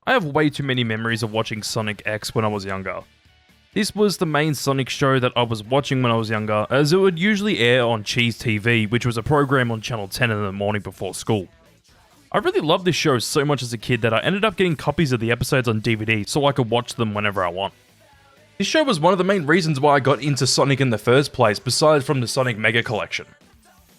I have way too many memories of watching Sonic X when I was younger. This was the main Sonic show that I was watching when I was younger, as it would usually air on Cheese TV, which was a program on Channel 10 in the morning before school. I really loved this show so much as a kid that I ended up getting copies of the episodes on DVD so I could watch them whenever I want. This show was one of the main reasons why I got into Sonic in the first place, besides from the Sonic Mega Collection.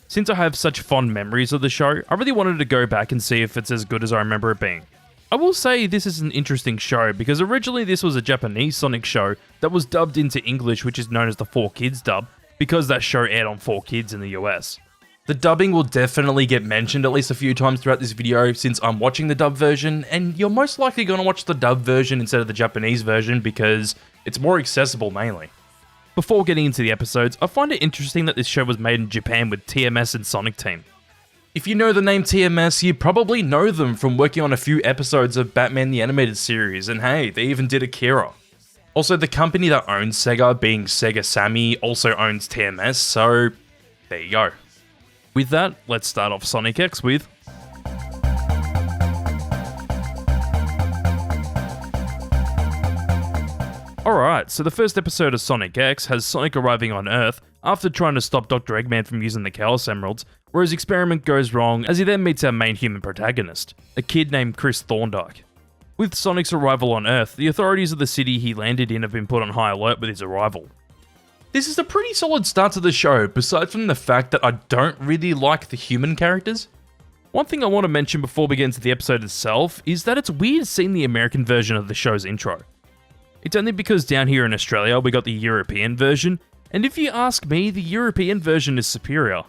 Since I have such fond memories of the show, I really wanted to go back and see if it's as good as I remember it being. I will say this is an interesting show because originally this was a Japanese Sonic show that was dubbed into English, which is known as the 4Kids dub, because that show aired on 4Kids in the US. The dubbing will definitely get mentioned at least a few times throughout this video since I'm watching the dub version, and you're most likely going to watch the dub version instead of the Japanese version because it's more accessible mainly. Before getting into the episodes, I find it interesting that this show was made in Japan with TMS and Sonic Team. If you know the name TMS, you probably know them from working on a few episodes of Batman the Animated Series, and hey, they even did Akira. Also, the company that owns Sega, being Sega Sammy, also owns TMS, so there you go. With that, let's start off Sonic X with... Alright, so the first episode of Sonic X has Sonic arriving on Earth after trying to stop Dr. Eggman from using the Chaos Emeralds, where his experiment goes wrong as he then meets our main human protagonist, a kid named Chris Thorndyke. With Sonic's arrival on Earth, the authorities of the city he landed in have been put on high alert with his arrival. This is a pretty solid start to the show, besides from the fact that I don't really like the human characters. One thing I want to mention before we get into the episode itself is that it's weird seeing the American version of the show's intro. It's only because down here in Australia we got the European version, and if you ask me, the European version is superior.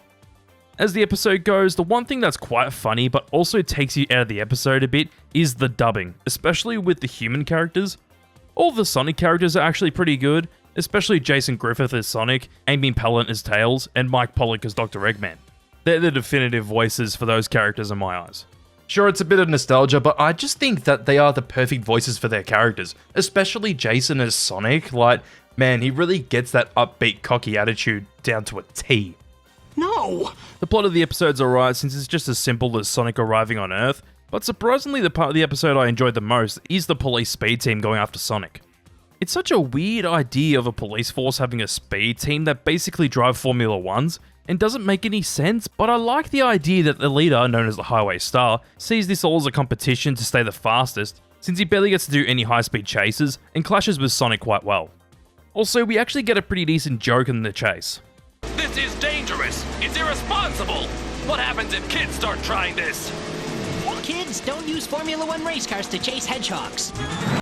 As the episode goes, the one thing that's quite funny but also takes you out of the episode a bit is the dubbing, especially with the human characters. All the Sonic characters are actually pretty good, especially Jason Griffith as Sonic, Amy Pallant as Tails, and Mike Pollock as Dr. Eggman. They're the definitive voices for those characters in my eyes. Sure, it's a bit of nostalgia, but I just think that they are the perfect voices for their characters, especially Jason as Sonic. Like, man, he really gets that upbeat, cocky attitude down to a T. No! The plot of the episode's alright since it's just as simple as Sonic arriving on Earth, but surprisingly the part of the episode I enjoyed the most is the police speed team going after Sonic. It's such a weird idea of a police force having a speed team that basically drive Formula 1s, and doesn't make any sense, but I like the idea that the leader, known as the Highway Star, sees this all as a competition to stay the fastest, since he barely gets to do any high-speed chases, and clashes with Sonic quite well. Also, we actually get a pretty decent joke in the chase. This is dangerous! It's irresponsible! What happens if kids start trying this? Kids, don't use Formula 1 race cars to chase hedgehogs.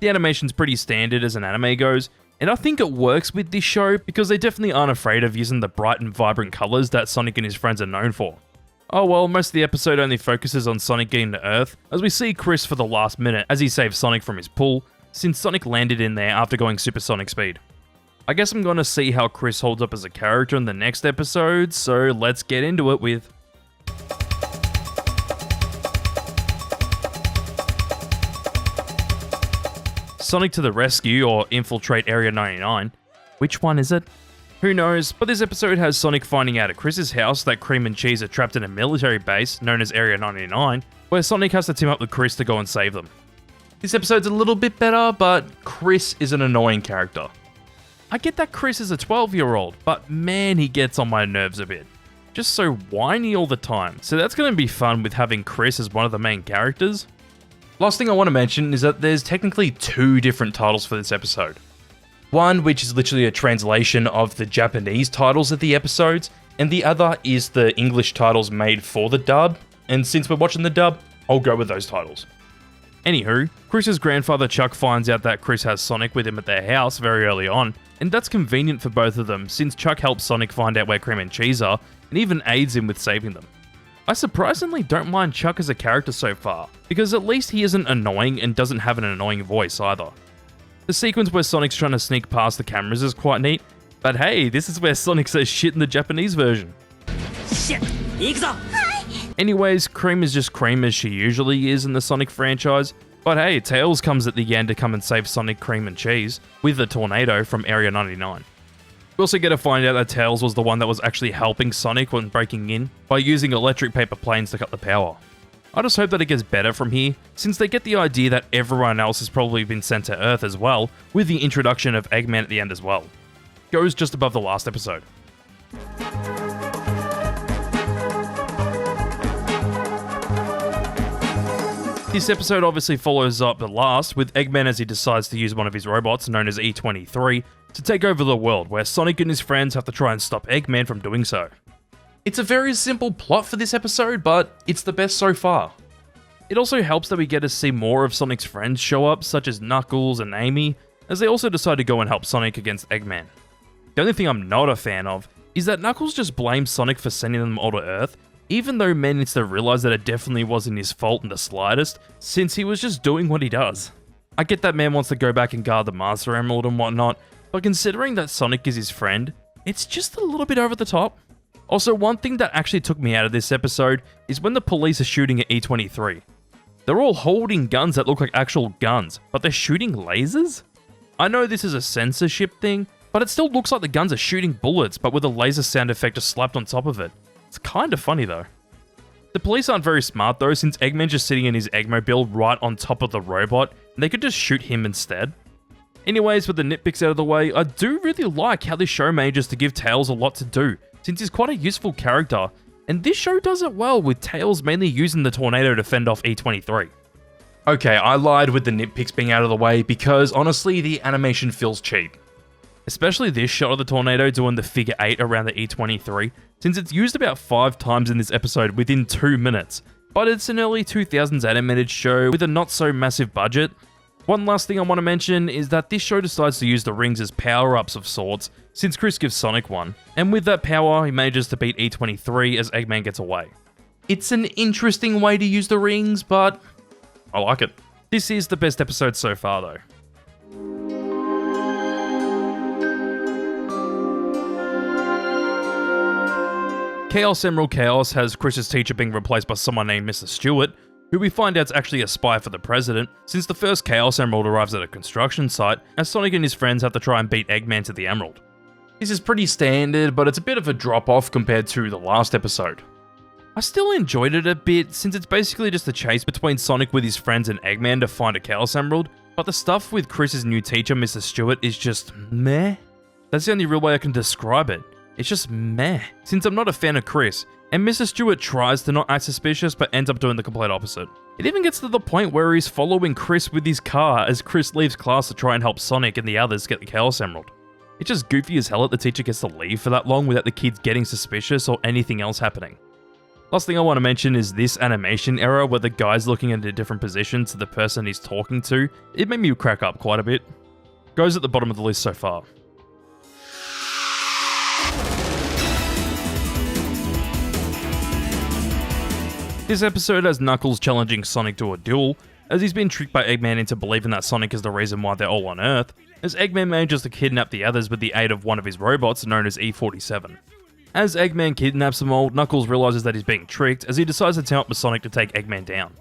The animation's pretty standard as an anime goes, and I think it works with this show because they definitely aren't afraid of using the bright and vibrant colours that Sonic and his friends are known for. Oh well, most of the episode only focuses on Sonic getting to Earth, as we see Chris for the last minute as he saves Sonic from his pool, since Sonic landed in there after going supersonic speed. I guess I'm gonna see how Chris holds up as a character in the next episode, so let's get into it with... Sonic to the Rescue, or Infiltrate Area 99. Which one is it? Who knows, but this episode has Sonic finding out at Chris's house that Cream and Cheese are trapped in a military base known as Area 99, where Sonic has to team up with Chris to go and save them. This episode's a little bit better, but Chris is an annoying character. I get that Chris is a 12-year-old, but man, he gets on my nerves a bit. Just so whiny all the time, so that's going to be fun with having Chris as one of the main characters. Last thing I want to mention is that there's technically two different titles for this episode. One which is literally a translation of the Japanese titles of the episodes, and the other is the English titles made for the dub, and since we're watching the dub, I'll go with those titles. Anywho, Chris's grandfather Chuck finds out that Chris has Sonic with him at their house very early on, and that's convenient for both of them since Chuck helps Sonic find out where Cream and Cheese are, and even aids him with saving them. I surprisingly don't mind Chuck as a character so far, because at least he isn't annoying and doesn't have an annoying voice either. The sequence where Sonic's trying to sneak past the cameras is quite neat, but hey, this is where Sonic says shit in the Japanese version. Shit! Ikuzo! Anyways, Cream is just Cream as she usually is in the Sonic franchise, but hey, Tails comes at the end to come and save Sonic, Cream and Cheese with a tornado from Area 99. We also get to find out that Tails was the one that was actually helping Sonic when breaking in by using electric paper planes to cut the power. I just hope that it gets better from here, since they get the idea that everyone else has probably been sent to Earth as well, with the introduction of Eggman at the end as well. Goes just above the last episode. This episode obviously follows up the last, with Eggman as he decides to use one of his robots, known as E23, to take over the world, where Sonic and his friends have to try and stop Eggman from doing so. It's a very simple plot for this episode, but it's the best so far. It also helps that we get to see more of Sonic's friends show up, such as Knuckles and Amy, as they also decide to go and help Sonic against Eggman. The only thing I'm not a fan of is that Knuckles just blames Sonic for sending them all to Earth, even though man needs to realize that it definitely wasn't his fault in the slightest, since he was just doing what he does. I get that man wants to go back and guard the Master Emerald and whatnot, but considering that Sonic is his friend, it's just a little bit over the top. Also, one thing that actually took me out of this episode is when the police are shooting at E23. They're all holding guns that look like actual guns, but they're shooting lasers? I know this is a censorship thing, but it still looks like the guns are shooting bullets, but with a laser sound effect just slapped on top of it. It's kinda funny though. The police aren't very smart though, since Eggman's just sitting in his Eggmobile right on top of the robot, and they could just shoot him instead. Anyways, with the nitpicks out of the way, I do really like how this show manages to give Tails a lot to do, since he's quite a useful character, and this show does it well with Tails mainly using the tornado to fend off E23. Okay, I lied with the nitpicks being out of the way because honestly the animation feels cheap. Especially this shot of the tornado doing the figure 8 around the E23, since it's used about 5 times in this episode within 2 minutes, but it's an early 2000s animated show with a not so massive budget. One last thing I want to mention is that this show decides to use the rings as power-ups of sorts, since Chris gives Sonic one, and with that power he manages to beat E23 as Eggman gets away. It's an interesting way to use the rings, but I like it. This is the best episode so far though. Chaos Emerald Chaos has Chris's teacher being replaced by someone named Mr. Stewart, who we find out's actually a spy for the president, since the first Chaos Emerald arrives at a construction site, as Sonic and his friends have to try and beat Eggman to the Emerald. This is pretty standard, but it's a bit of a drop-off compared to the last episode. I still enjoyed it a bit, since it's basically just a chase between Sonic with his friends and Eggman to find a Chaos Emerald, but the stuff with Chris's new teacher, Mr. Stewart, is just meh. That's the only real way I can describe it. It's just meh, since I'm not a fan of Chris, and Mr. Stewart tries to not act suspicious but ends up doing the complete opposite. It even gets to the point where he's following Chris with his car as Chris leaves class to try and help Sonic and the others get the Chaos Emerald. It's just goofy as hell that the teacher gets to leave for that long without the kids getting suspicious or anything else happening. Last thing I want to mention is this animation error where the guy's looking at a different position to the person he's talking to. It made me crack up quite a bit. Goes at the bottom of the list so far. This episode has Knuckles challenging Sonic to a duel, as he's been tricked by Eggman into believing that Sonic is the reason why they're all on Earth, as Eggman manages to kidnap the others with the aid of one of his robots known as E47. As Eggman kidnaps them all, Knuckles realizes that he's being tricked, as he decides to team up with Sonic to take Eggman down.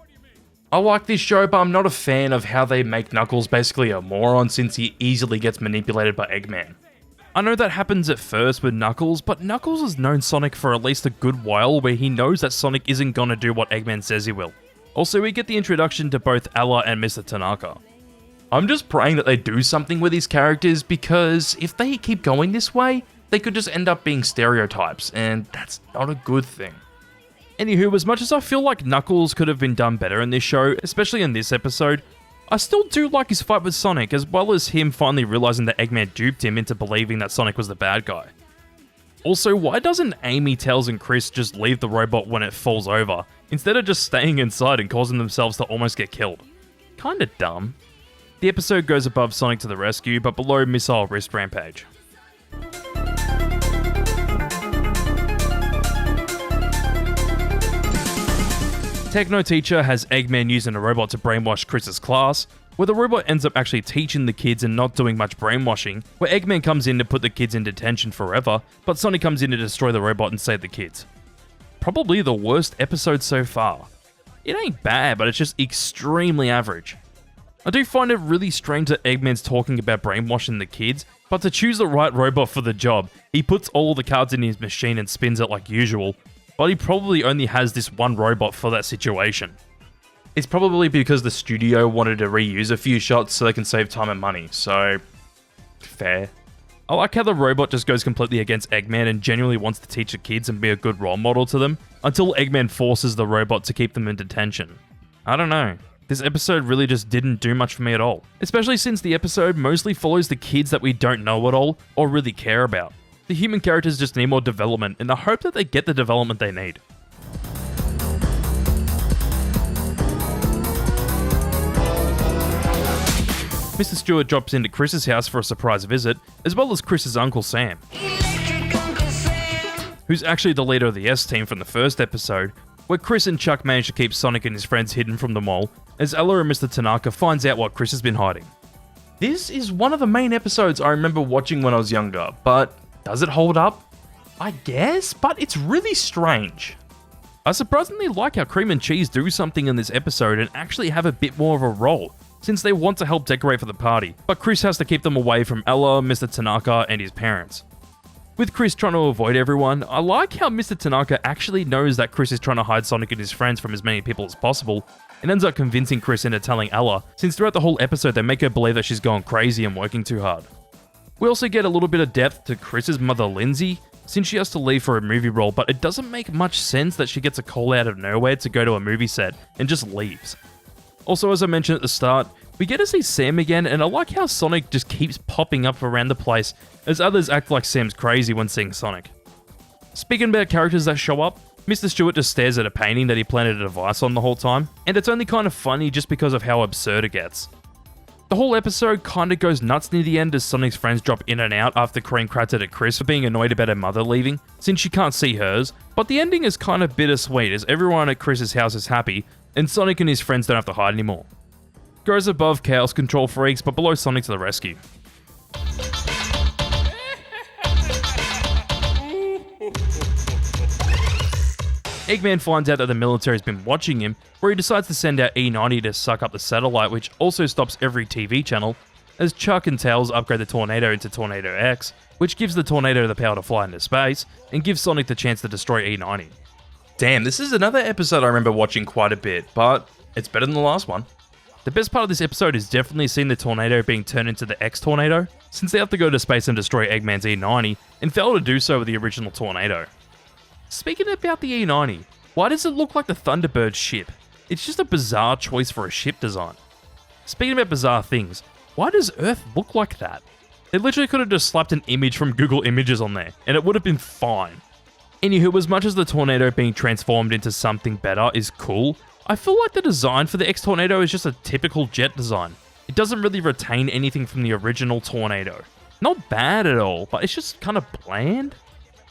I like this show, but I'm not a fan of how they make Knuckles basically a moron since he easily gets manipulated by Eggman. I know that happens at first with Knuckles, but Knuckles has known Sonic for at least a good while where he knows that Sonic isn't gonna do what Eggman says he will. Also, we get the introduction to both Ella and Mr. Tanaka. I'm just praying that they do something with these characters because if they keep going this way, they could just end up being stereotypes, and that's not a good thing. Anywho, as much as I feel like Knuckles could have been done better in this show, especially in this episode, I still do like his fight with Sonic, as well as him finally realizing that Eggman duped him into believing that Sonic was the bad guy. Also, why doesn't Amy, Tails, and Chris just leave the robot when it falls over, instead of just staying inside and causing themselves to almost get killed? Kinda dumb. The episode goes above Sonic to the rescue, but below Missile Wrist Rampage. Techno Teacher has Eggman using a robot to brainwash Chris's class, where the robot ends up actually teaching the kids and not doing much brainwashing, where Eggman comes in to put the kids in detention forever, but Sonic comes in to destroy the robot and save the kids. Probably the worst episode so far. It ain't bad, but it's just extremely average. I do find it really strange that Eggman's talking about brainwashing the kids, but to choose the right robot for the job, he puts all the cards in his machine and spins it like usual, but he probably only has this one robot for that situation. It's probably because the studio wanted to reuse a few shots so they can save time and money, so fair. I like how the robot just goes completely against Eggman and genuinely wants to teach the kids and be a good role model to them, until Eggman forces the robot to keep them in detention. I don't know. This episode really just didn't do much for me at all, especially since the episode mostly follows the kids that we don't know at all or really care about. The human characters just need more development in the hope that they get the development they need. Mr. Stewart drops into Chris's house for a surprise visit, as well as Chris's Uncle Sam, who's actually the leader of the S-Team from the first episode, where Chris and Chuck manage to keep Sonic and his friends hidden from them all, as Ella and Mr. Tanaka finds out what Chris has been hiding. This is one of the main episodes I remember watching when I was younger, but does it hold up? I guess, but it's really strange. I surprisingly like how Cream and Cheese do something in this episode and actually have a bit more of a role, since they want to help decorate for the party, but Chris has to keep them away from Ella, Mr. Tanaka, and his parents. With Chris trying to avoid everyone, I like how Mr. Tanaka actually knows that Chris is trying to hide Sonic and his friends from as many people as possible, and ends up convincing Chris into telling Ella, since throughout the whole episode they make her believe that she's gone crazy and working too hard. We also get a little bit of depth to Chris's mother Lindsay, since she has to leave for a movie role, but it doesn't make much sense that she gets a call out of nowhere to go to a movie set and just leaves. Also, as I mentioned at the start, we get to see Sam again, and I like how Sonic just keeps popping up around the place, as others act like Sam's crazy when seeing Sonic. Speaking about characters that show up, Mr. Stewart just stares at a painting that he planted a device on the whole time, and it's only kind of funny just because of how absurd it gets. The whole episode kind of goes nuts near the end as Sonic's friends drop in and out after Cream crats at Chris for being annoyed about her mother leaving, since she can't see hers, but the ending is kind of bittersweet as everyone at Chris's house is happy, and Sonic and his friends don't have to hide anymore. Goes above Chaos Control freaks, but below Sonic to the rescue. Eggman finds out that the military's been watching him, where he decides to send out E90 to suck up the satellite, which also stops every TV channel, as Chuck and Tails upgrade the Tornado into Tornado X, which gives the Tornado the power to fly into space, and gives Sonic the chance to destroy E90. Damn, this is another episode I remember watching quite a bit, but it's better than the last one. The best part of this episode is definitely seeing the Tornado being turned into the X-Tornado, since they have to go to space and destroy Eggman's E90, and fail to do so with the original Tornado. Speaking about the E90, why does it look like the Thunderbird ship? It's just a bizarre choice for a ship design. Speaking about bizarre things, why does Earth look like that? They literally could have just slapped an image from Google Images on there, and it would have been fine. Anywho, as much as the Tornado being transformed into something better is cool, I feel like the design for the X-Tornado is just a typical jet design. It doesn't really retain anything from the original Tornado. Not bad at all, but it's just kind of bland.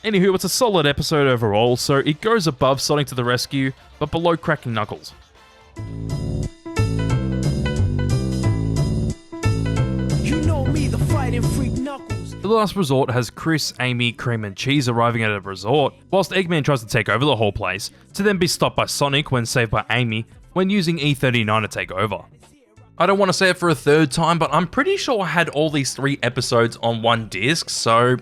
Anywho, it's a solid episode overall, so it goes above Sonic to the Rescue, but below Cracking Knuckles. You know me, the fighting freak Knuckles. The Last Resort has Chris, Amy, Cream and Cheese arriving at a resort, whilst Eggman tries to take over the whole place, to then be stopped by Sonic when saved by Amy, when using E39 to take over. I don't want to say it for a third time, but I'm pretty sure I had all these 3 episodes on one disc, so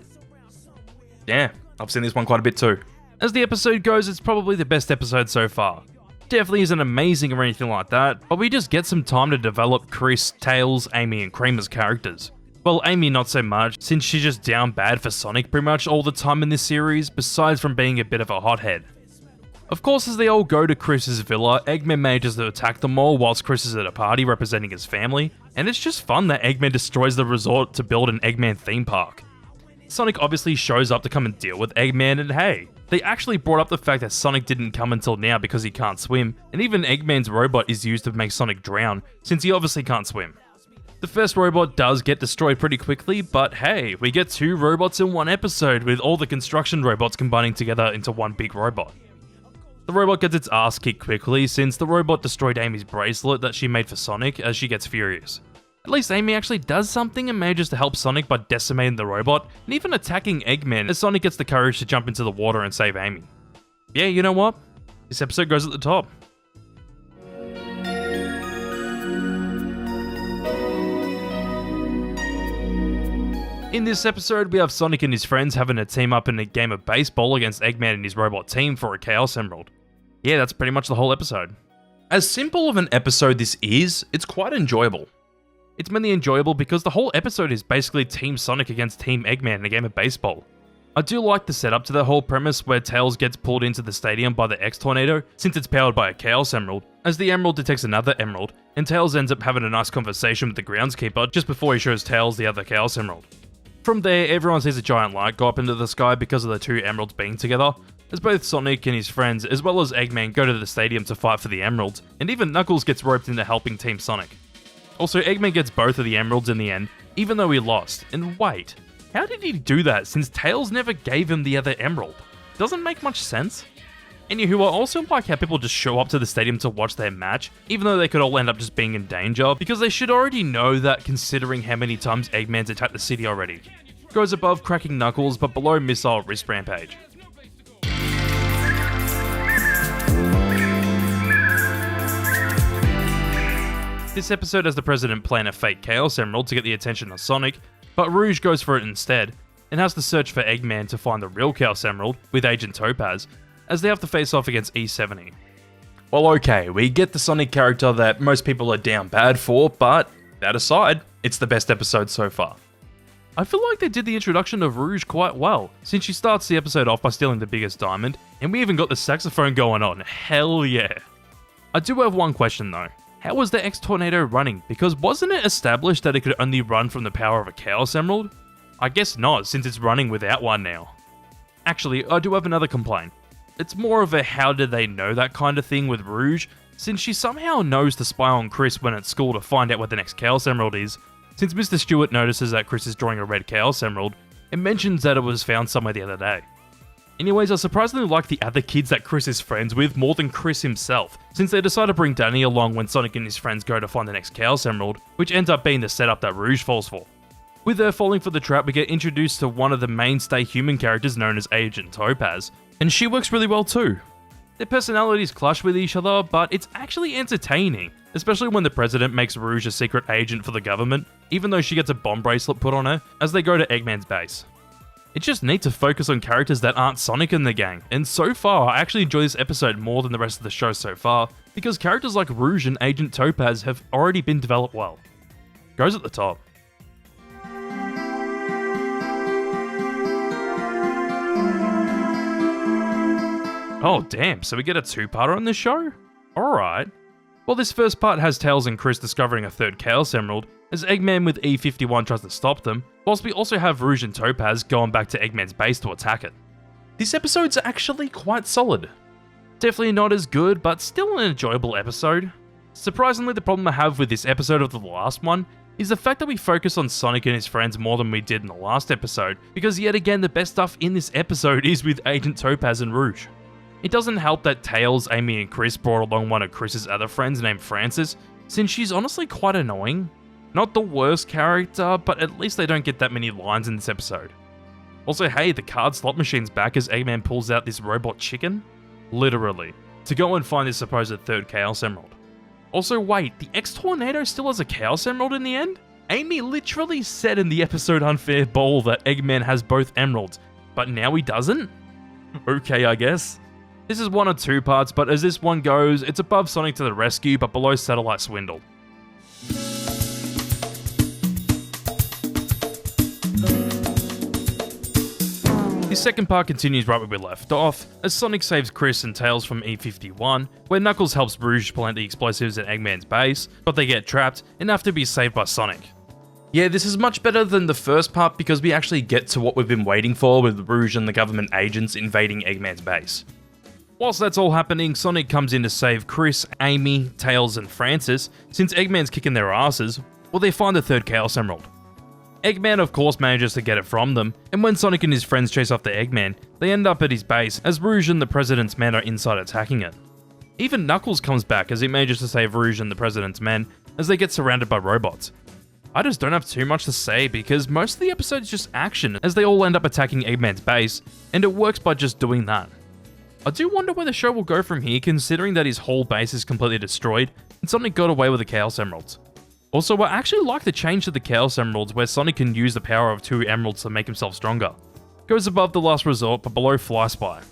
yeah, I've seen this one quite a bit too. As the episode goes, it's probably the best episode so far. Definitely isn't amazing or anything like that, but we just get some time to develop Chris, Tails, Amy and Cream as characters. Well, Amy not so much, since she's just down bad for Sonic pretty much all the time in this series, besides from being a bit of a hothead. Of course, as they all go to Chris's villa, Eggman manages to attack them all whilst Chris is at a party representing his family, and it's just fun that Eggman destroys the resort to build an Eggman theme park. Sonic obviously shows up to come and deal with Eggman, and hey, they actually brought up the fact that Sonic didn't come until now because he can't swim, and even Eggman's robot is used to make Sonic drown, since he obviously can't swim. The first robot does get destroyed pretty quickly, but hey, we get 2 robots in one episode with all the construction robots combining together into one big robot. The robot gets its ass kicked quickly since the robot destroyed Amy's bracelet that she made for Sonic as she gets furious. At least Amy actually does something and manages to help Sonic by decimating the robot and even attacking Eggman as Sonic gets the courage to jump into the water and save Amy. Yeah, you know what? This episode goes at the top. In this episode, we have Sonic and his friends having a team up in a game of baseball against Eggman and his robot team for a Chaos Emerald. Yeah, that's pretty much the whole episode. As simple of an episode this is, it's quite enjoyable. It's mainly enjoyable because the whole episode is basically Team Sonic against Team Eggman in a game of baseball. I do like the setup to the whole premise where Tails gets pulled into the stadium by the X-Tornado since it's powered by a Chaos Emerald, as the Emerald detects another Emerald, and Tails ends up having a nice conversation with the groundskeeper just before he shows Tails the other Chaos Emerald. From there, everyone sees a giant light go up into the sky because of the two Emeralds being together, as both Sonic and his friends as well as Eggman go to the stadium to fight for the Emeralds, and even Knuckles gets roped into helping Team Sonic. Also, Eggman gets both of the Emeralds in the end, even though he lost. And wait, how did he do that since Tails never gave him the other Emerald? Doesn't make much sense. Anywho, I also like how people just show up to the stadium to watch their match, even though they could all end up just being in danger, because they should already know that considering how many times Eggman's attacked the city already. Goes above cracking Knuckles, but below Missile Wrist Rampage. This episode has the President plan a fake Chaos Emerald to get the attention of Sonic, but Rouge goes for it instead, and has to search for Eggman to find the real Chaos Emerald with Agent Topaz, as they have to face off against E70. Well, okay, we get the Sonic character that most people are down bad for, but that aside, it's the best episode so far. I feel like they did the introduction of Rouge quite well, since she starts the episode off by stealing the biggest diamond, and we even got the saxophone going on, hell yeah. I do have one question though. How was the X-Tornado running? Because wasn't it established that it could only run from the power of a Chaos Emerald? I guess not, since it's running without one now. Actually, I do have another complaint. It's more of a how did they know that kind of thing with Rouge, since she somehow knows to spy on Chris when at school to find out what the next Chaos Emerald is, since Mr. Stewart notices that Chris is drawing a red Chaos Emerald, and mentions that it was found somewhere the other day. Anyways, I surprisingly like the other kids that Chris is friends with more than Chris himself, since they decide to bring Danny along when Sonic and his friends go to find the next Chaos Emerald, which ends up being the setup that Rouge falls for. With her falling for the trap, we get introduced to one of the mainstay human characters known as Agent Topaz, and she works really well too. Their personalities clash with each other, but it's actually entertaining, especially when the President makes Rouge a secret agent for the government, even though she gets a bomb bracelet put on her, as they go to Eggman's base. It's just neat to focus on characters that aren't Sonic in the gang, and so far I actually enjoy this episode more than the rest of the show so far, because characters like Rouge and Agent Topaz have already been developed well. Goes at the top. Oh damn, so we get a two-parter on this show? Alright. Well, this first part has Tails and Chris discovering a third Chaos Emerald, as Eggman with E51 tries to stop them, whilst we also have Rouge and Topaz going back to Eggman's base to attack it. This episode's actually quite solid. Definitely not as good, but still an enjoyable episode. Surprisingly, the problem I have with this episode of the last one is the fact that we focus on Sonic and his friends more than we did in the last episode, because yet again the best stuff in this episode is with Agent Topaz and Rouge. It doesn't help that Tails, Amy, and Chris brought along one of Chris's other friends named Francis, since she's honestly quite annoying. Not the worst character, but at least they don't get that many lines in this episode. Also, hey, the card slot machine's back as Eggman pulls out this robot chicken. Literally. To go and find this supposed third Chaos Emerald. Also, wait, the X-Tornado still has a Chaos Emerald in the end? Amy literally said in the episode Unfair Bowl that Eggman has both emeralds, but now he doesn't? Okay, I guess. This is one of two parts, but as this one goes, it's above Sonic to the Rescue, but below Satellite Swindle. The second part continues right where we left off, as Sonic saves Chris and Tails from E51, where Knuckles helps Rouge plant the explosives at Eggman's base, but they get trapped and have to be saved by Sonic. Yeah, this is much better than the first part because we actually get to what we've been waiting for with Rouge and the government agents invading Eggman's base. Whilst that's all happening, Sonic comes in to save Chris, Amy, Tails, and Francis, since Eggman's kicking their asses, well, they find the third Chaos Emerald. Eggman of course manages to get it from them, and when Sonic and his friends chase after Eggman, they end up at his base as Rouge and the President's men are inside attacking it. Even Knuckles comes back as he manages to save Rouge and the President's men as they get surrounded by robots. I just don't have too much to say because most of the episode is just action as they all end up attacking Eggman's base, and it works by just doing that. I do wonder where the show will go from here considering that his whole base is completely destroyed and Sonic got away with the Chaos Emeralds. Also, I actually like the change to the Chaos Emeralds where Sonic can use the power of 2 emeralds to make himself stronger. Goes above the Last Resort but below Fly Spy.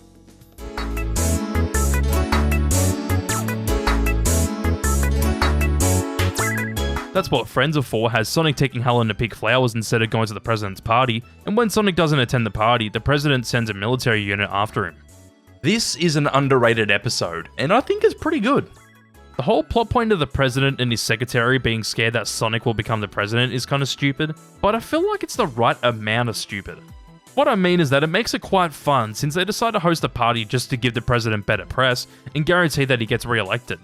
That's what friends are for, has Sonic taking Helen to pick flowers instead of going to the president's party, and when Sonic doesn't attend the party, the president sends a military unit after him. This is an underrated episode, and I think it's pretty good. The whole plot point of the president and his secretary being scared that Sonic will become the president is kind of stupid, but I feel like it's the right amount of stupid. What I mean is that it makes it quite fun since they decide to host a party just to give the president better press and guarantee that he gets re-elected.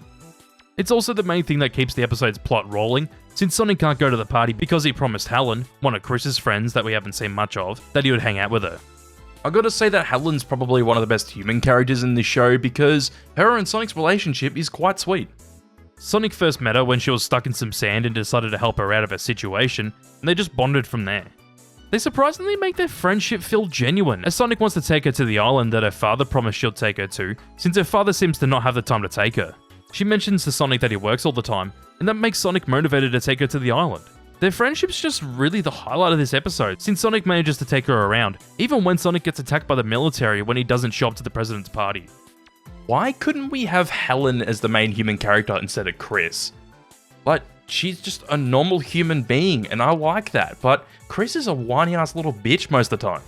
It's also the main thing that keeps the episode's plot rolling, since Sonic can't go to the party because he promised Helen, one of Chris's friends that we haven't seen much of, that he would hang out with her. I gotta say that Helen's probably one of the best human characters in this show because her and Sonic's relationship is quite sweet. Sonic first met her when she was stuck in some sand and decided to help her out of her situation, and they just bonded from there. They surprisingly make their friendship feel genuine, as Sonic wants to take her to the island that her father promised she'll take her to, since her father seems to not have the time to take her. She mentions to Sonic that he works all the time, and that makes Sonic motivated to take her to the island. Their friendship's just really the highlight of this episode, since Sonic manages to take her around, even when Sonic gets attacked by the military when he doesn't show up to the president's party. Why couldn't we have Helen as the main human character instead of Chris? Like, she's just a normal human being, and I like that, but Chris is a whiny-ass little bitch most of the time.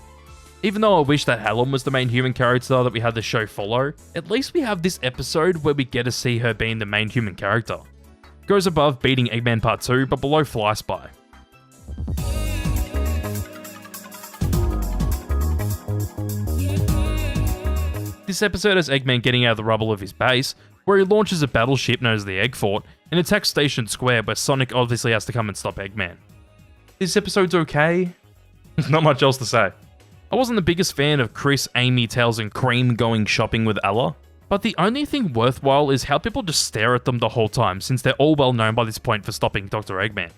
Even though I wish that Helen was the main human character that we had the show follow, at least we have this episode where we get to see her being the main human character. Goes above beating Eggman Part 2, but below Fly Spy. This episode has Eggman getting out of the rubble of his base, where he launches a battleship known as the Egg Fort, and attacks Station Square, where Sonic obviously has to come and stop Eggman. This episode's okay. Not much else to say. I wasn't the biggest fan of Chris, Amy, Tails, and Cream going shopping with Ella, but the only thing worthwhile is how people just stare at them the whole time, since they're all well known by this point for stopping Dr. Eggman.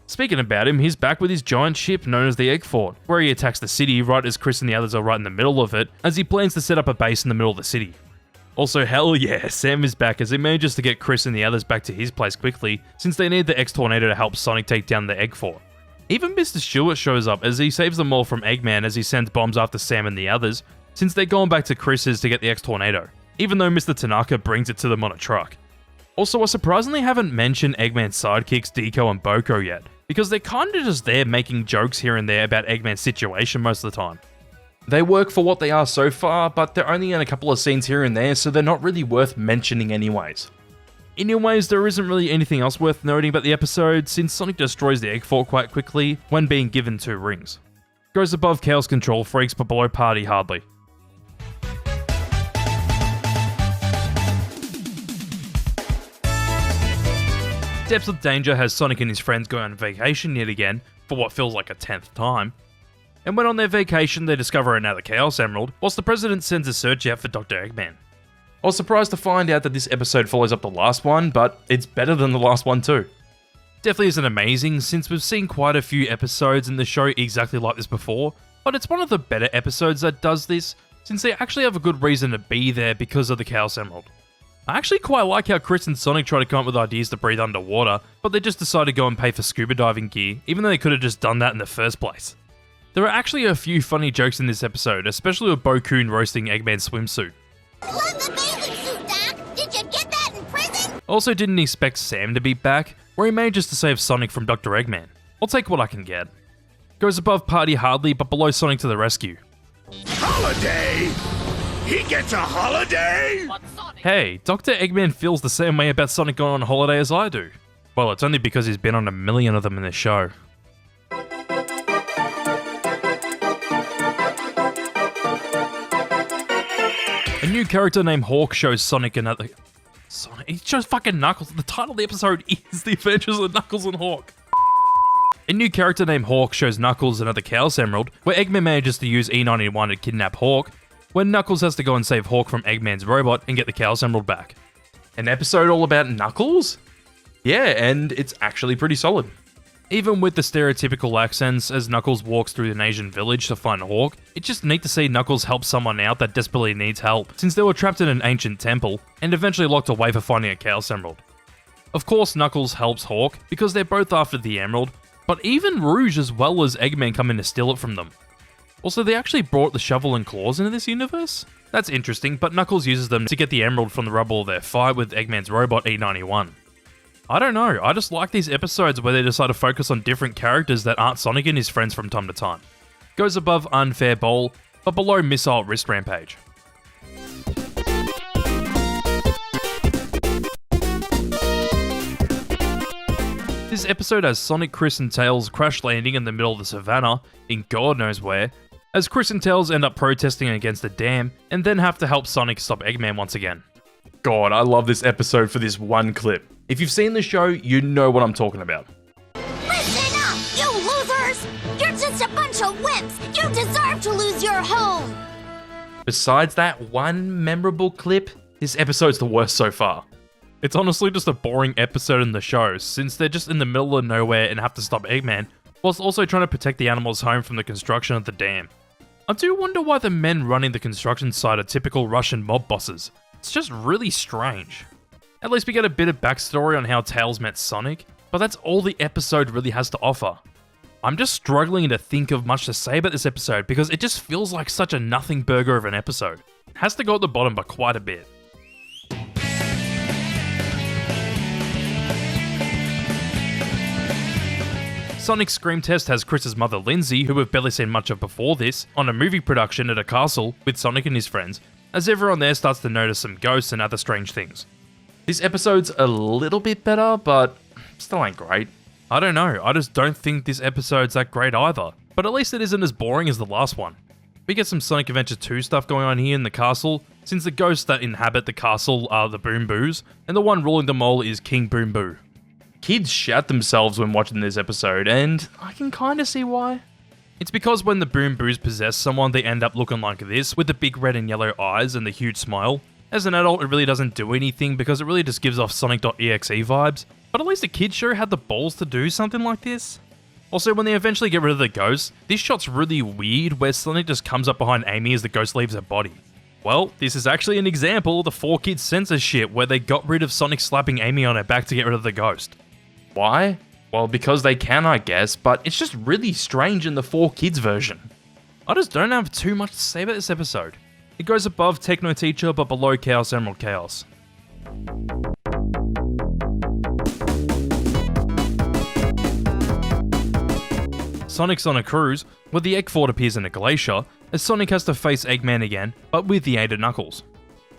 Speaking about him, he's back with his giant ship known as the Egg Fort, where he attacks the city right as Chris and the others are right in the middle of it, as he plans to set up a base in the middle of the city. Also, hell yeah, Sam is back as he manages to get Chris and the others back to his place quickly, since they need the X-Tornado to help Sonic take down the Egg Fort. Even Mr. Stewart shows up as he saves them all from Eggman as he sends bombs after Sam and the others, since they're going back to Chris's to get the X-Tornado, even though Mr. Tanaka brings it to them on a truck. Also, I surprisingly haven't mentioned Eggman's sidekicks Deco and Boko yet, because they're kinda just there making jokes here and there about Eggman's situation most of the time. They work for what they are so far, but they're only in a couple of scenes here and there, so they're not really worth mentioning anyways. Anyways, there isn't really anything else worth noting about the episode, since Sonic destroys the Egg Fort quite quickly when being given 2 rings. Goes above Chaos Control Freaks, but below Party hardly. Depths of Danger has Sonic and his friends going on vacation yet again, for what feels like a 10th time. And when on their vacation, they discover another Chaos Emerald, whilst the president sends a search out for Dr. Eggman. I was surprised to find out that this episode follows up the last one, but it's better than the last one too. Definitely isn't amazing, since we've seen quite a few episodes in the show exactly like this before, but it's one of the better episodes that does this, since they actually have a good reason to be there because of the Chaos Emerald. I actually quite like how Chris and Sonic try to come up with ideas to breathe underwater, but they just decide to go and pay for scuba diving gear, even though they could have just done that in the first place. There are actually a few funny jokes in this episode, especially with Bo Koon roasting Eggman's swimsuit. Love the bathing suit, Doc! Did you get that in prison? Also didn't expect Sam to be back, where he manages to save Sonic from Dr. Eggman. I'll take what I can get. Goes above Party hardly, but below Sonic to the rescue. Holiday? He gets a holiday? Hey, Dr. Eggman feels the same way about Sonic going on holiday as I do. Well, it's only because he's been on a million of them in this show. A new character named Hawk shows Sonic another... Sonic? He shows fucking Knuckles. The title of the episode is The Adventures of Knuckles and Hawk. A new character named Hawk shows Knuckles another Chaos Emerald, where Eggman manages to use E91 to kidnap Hawk, when Knuckles has to go and save Hawk from Eggman's robot and get the Chaos Emerald back. An episode all about Knuckles? Yeah, and it's actually pretty solid. Even with the stereotypical accents as Knuckles walks through an Asian village to find Hawk, it's just neat to see Knuckles help someone out that desperately needs help, since they were trapped in an ancient temple, and eventually locked away for finding a Chaos Emerald. Of course, Knuckles helps Hawk, because they're both after the Emerald, but even Rouge as well as Eggman come in to steal it from them. Also, they actually brought the shovel and claws into this universe? That's interesting, but Knuckles uses them to get the Emerald from the rubble of their fight with Eggman's robot E91. I don't know, I just like these episodes where they decide to focus on different characters that aren't Sonic and his friends from time to time. Goes above Unfair Bowl, but below Missile Wrist Rampage. This episode has Sonic, Chris, and Tails crash landing in the middle of the savannah, in God knows where, as Chris and Tails end up protesting against the dam, and then have to help Sonic stop Eggman once again. God, I love this episode for this one clip. If you've seen the show, you know what I'm talking about. Listen up, you losers! You're just a bunch of wimps! You deserve to lose your home! Besides that one memorable clip, this episode's the worst so far. It's honestly just a boring episode in the show, since they're just in the middle of nowhere and have to stop Eggman, whilst also trying to protect the animals' home from the construction of the dam. I do wonder why the men running the construction site are typical Russian mob bosses. It's just really strange. At least we get a bit of backstory on how Tails met Sonic, but that's all the episode really has to offer. I'm just struggling to think of much to say about this episode because it just feels like such a nothing burger of an episode. It has to go at the bottom by quite a bit. Sonic's Scream Test has Chris's mother Lindsay, who we've barely seen much of before this, on a movie production at a castle with Sonic and his friends, as everyone there starts to notice some ghosts and other strange things. This episode's a little bit better, but still ain't great. I don't know, I just don't think this episode's that great either, but at least it isn't as boring as the last one. We get some Sonic Adventure 2 stuff going on here in the castle, since the ghosts that inhabit the castle are the Boom Boos, and the one ruling them all is King Boom Boo. Kids shat themselves when watching this episode, and I can kinda see why. It's because when the Boom Boos possess someone, they end up looking like this, with the big red and yellow eyes and the huge smile. As an adult, it really doesn't do anything because it really just gives off Sonic.exe vibes, but at least a kid's show had the balls to do something like this. Also, when they eventually get rid of the ghost, this shot's really weird where Sonic just comes up behind Amy as the ghost leaves her body. Well, this is actually an example of the 4Kids censorship where they got rid of Sonic slapping Amy on her back to get rid of the ghost. Why? Well, because they can, I guess, but it's just really strange in the 4Kids version. I just don't have too much to say about this episode. It goes above Techno Teacher, but below Chaos Emerald Chaos. Sonic's on a cruise, where the Egg Fort appears in a glacier, as Sonic has to face Eggman again, but with the aid of Knuckles.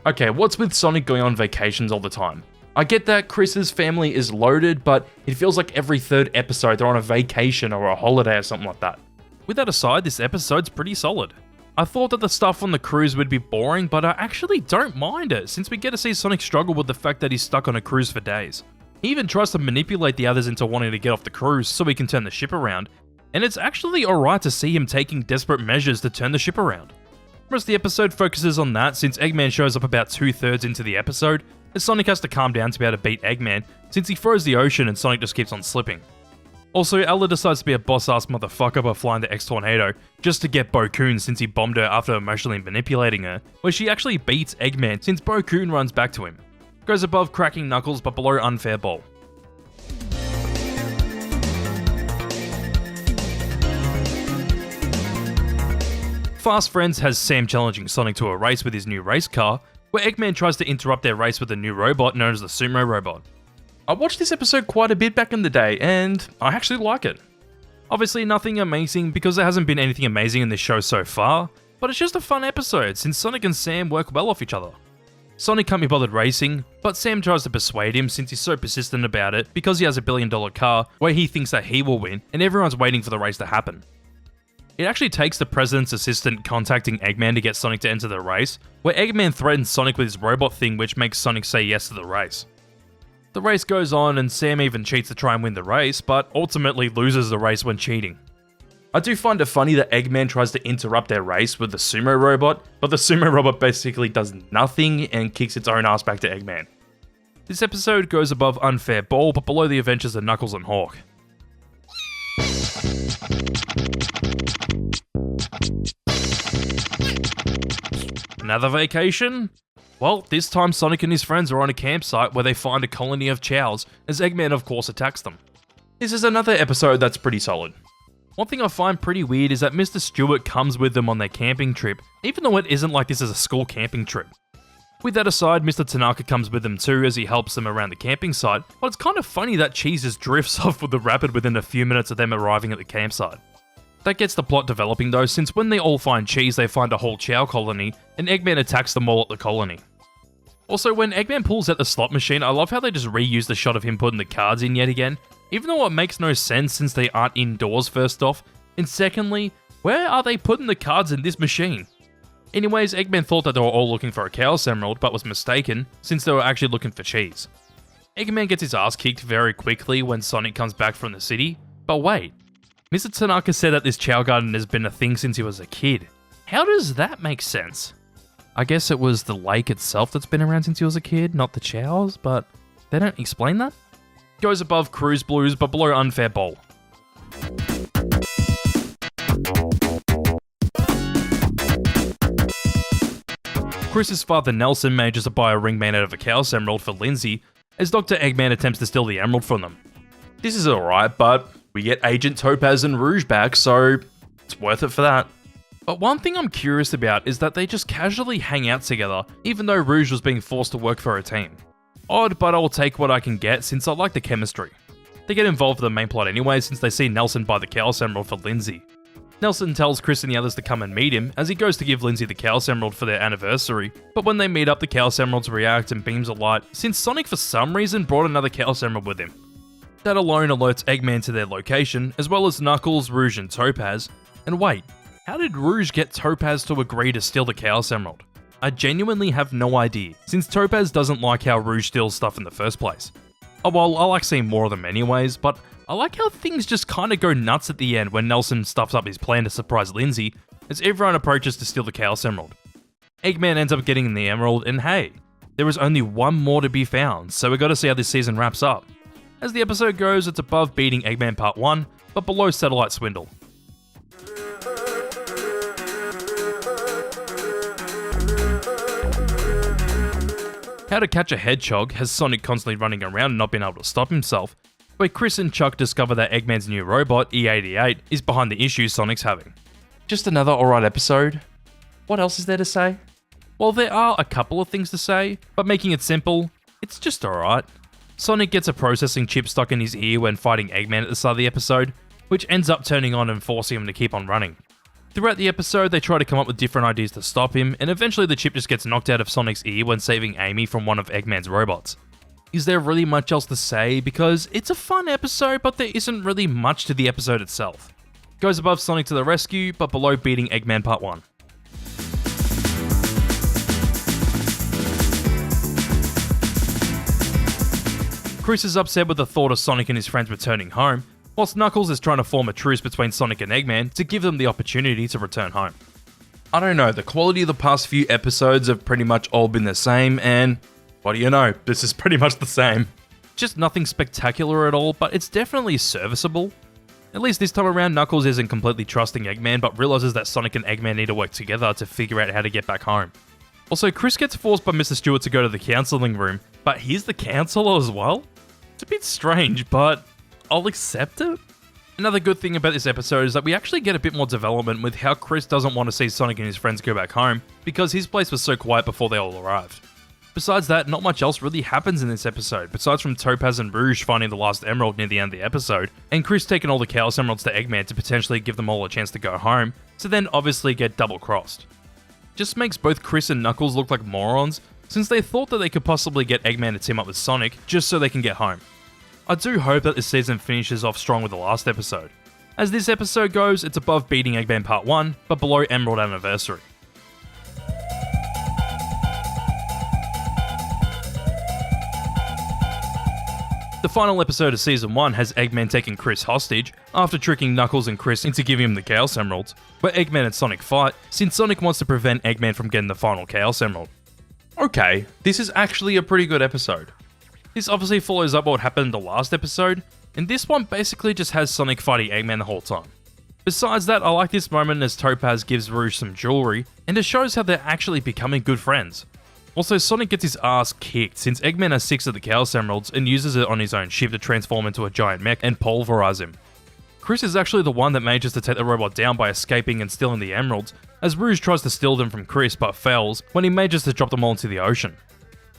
Okay, what's with Sonic going on vacations all the time? I get that Chris's family is loaded, but it feels like every third episode they're on a vacation or a holiday or something like that. With that aside, this episode's pretty solid. I thought that the stuff on the cruise would be boring, but I actually don't mind it, since we get to see Sonic struggle with the fact that he's stuck on a cruise for days. He even tries to manipulate the others into wanting to get off the cruise so he can turn the ship around, and it's actually alright to see him taking desperate measures to turn the ship around. Most of the episode focuses on that since Eggman shows up about 2/3 into the episode, as Sonic has to calm down to be able to beat Eggman since he froze the ocean and Sonic just keeps on slipping. Also, Ella decides to be a boss-ass motherfucker by flying the X-Tornado just to get Bo Coon since he bombed her after emotionally manipulating her, where she actually beats Eggman since Bo Coon runs back to him. Goes above Cracking Knuckles but below Unfair Bowl. Fast Friends has Sam challenging Sonic to a race with his new race car, where Eggman tries to interrupt their race with a new robot known as the Sumo Robot. I watched this episode quite a bit back in the day, and I actually like it. Obviously nothing amazing because there hasn't been anything amazing in this show so far, but it's just a fun episode since Sonic and Sam work well off each other. Sonic can't be bothered racing, but Sam tries to persuade him since he's so persistent about it because he has a $1 billion car where he thinks that he will win and everyone's waiting for the race to happen. It actually takes the president's assistant contacting Eggman to get Sonic to enter the race, where Eggman threatens Sonic with his robot thing which makes Sonic say yes to the race. The race goes on and Sam even cheats to try and win the race, but ultimately loses the race when cheating. I do find it funny that Eggman tries to interrupt their race with the Sumo Robot, but the Sumo Robot basically does nothing and kicks its own ass back to Eggman. This episode goes above Unfair Bowl but below the adventures of Knuckles and Hawk. Another vacation? Well, this time Sonic and his friends are on a campsite where they find a colony of chows, as Eggman of course attacks them. This is another episode that's pretty solid. One thing I find pretty weird is that Mr. Stewart comes with them on their camping trip, even though it isn't like this is a school camping trip. With that aside, Mr. Tanaka comes with them too as he helps them around the camping site, but it's kind of funny that Cheese just drifts off with the Rapid within a few minutes of them arriving at the campsite. That gets the plot developing though, since when they all find Cheese, they find a whole Chow colony, and Eggman attacks them all at the colony. Also, when Eggman pulls out the slot machine, I love how they just reuse the shot of him putting the cards in yet again, even though it makes no sense since they aren't indoors first off, and secondly, where are they putting the cards in this machine? Anyways, Eggman thought that they were all looking for a Chaos Emerald, but was mistaken, since they were actually looking for Cheese. Eggman gets his ass kicked very quickly when Sonic comes back from the city, but wait, Mr. Tanaka said that this Chow Garden has been a thing since he was a kid. How does that make sense? I guess it was the lake itself that's been around since he was a kid, not the Chows, but they don't explain that? Goes above Cruise Blues, but below Unfair Bowl. Chris's father Nelson manages to buy a ring made out of a Chaos Emerald for Lindsay, as Dr. Eggman attempts to steal the emerald from them. This is alright, but we get Agent Topaz and Rouge back, so it's worth it for that. But one thing I'm curious about is that they just casually hang out together, even though Rouge was being forced to work for a team. Odd, but I will take what I can get since I like the chemistry. They get involved with the main plot anyway since they see Nelson buy the Chaos Emerald for Lindsay. Nelson tells Chris and the others to come and meet him as he goes to give Lindsay the Chaos Emerald for their anniversary, but when they meet up the Chaos Emeralds react and beams of light since Sonic for some reason brought another Chaos Emerald with him. That alone alerts Eggman to their location, as well as Knuckles, Rouge and Topaz. And wait, how did Rouge get Topaz to agree to steal the Chaos Emerald? I genuinely have no idea, since Topaz doesn't like how Rouge steals stuff in the first place. Oh well, I like seeing more of them anyways, but I like how things just kinda go nuts at the end when Nelson stuffs up his plan to surprise Lindsay, as everyone approaches to steal the Chaos Emerald. Eggman ends up getting the emerald, and hey, there is only one more to be found, so we gotta see how this season wraps up. As the episode goes, it's above Beating Eggman Part 1, but below Satellite Swindle. How to Catch a Hedgehog has Sonic constantly running around and not being able to stop himself, where Chris and Chuck discover that Eggman's new robot, E88, is behind the issues Sonic's having. Just another alright episode. What else is there to say? Well, there are a couple of things to say, but making it simple, it's just alright. Sonic gets a processing chip stuck in his ear when fighting Eggman at the start of the episode, which ends up turning on and forcing him to keep on running. Throughout the episode, they try to come up with different ideas to stop him, and eventually the chip just gets knocked out of Sonic's ear when saving Amy from one of Eggman's robots. Is there really much else to say? Because it's a fun episode, but there isn't really much to the episode itself. Goes above Sonic to the Rescue, but below Beating Eggman Part 1. Chris is upset with the thought of Sonic and his friends returning home, whilst Knuckles is trying to form a truce between Sonic and Eggman to give them the opportunity to return home. I don't know, the quality of the past few episodes have pretty much all been the same, and what do you know, this is pretty much the same. Just nothing spectacular at all, but it's definitely serviceable. At least this time around, Knuckles isn't completely trusting Eggman, but realizes that Sonic and Eggman need to work together to figure out how to get back home. Also, Chris gets forced by Mr. Stewart to go to the counselling room, but he's the counselor as well? It's a bit strange, but I'll accept it. Another good thing about this episode is that we actually get a bit more development with how Chris doesn't want to see Sonic and his friends go back home, because his place was so quiet before they all arrived. Besides that, not much else really happens in this episode, besides from Topaz and Rouge finding the last emerald near the end of the episode, and Chris taking all the Chaos Emeralds to Eggman to potentially give them all a chance to go home, to then obviously get double-crossed. Just makes both Chris and Knuckles look like morons, since they thought that they could possibly get Eggman to team up with Sonic just so they can get home. I do hope that this season finishes off strong with the last episode. As this episode goes, it's above Beating Eggman Part 1, but below Emerald Anniversary. The final episode of Season 1 has Eggman taking Chris hostage after tricking Knuckles and Chris into giving him the Chaos Emeralds, where Eggman and Sonic fight, since Sonic wants to prevent Eggman from getting the final Chaos Emerald. Okay, this is actually a pretty good episode. This obviously follows up what happened in the last episode, and this one basically just has Sonic fighting Eggman the whole time. Besides that, I like this moment as Topaz gives Rouge some jewelry, and it shows how they're actually becoming good friends. Also, Sonic gets his ass kicked since Eggman has 6 of the Chaos Emeralds and uses it on his own ship to transform into a giant mech and pulverize him. Chris is actually the one that manages to take the robot down by escaping and stealing the emeralds, as Rouge tries to steal them from Chris but fails when he manages to drop them all into the ocean.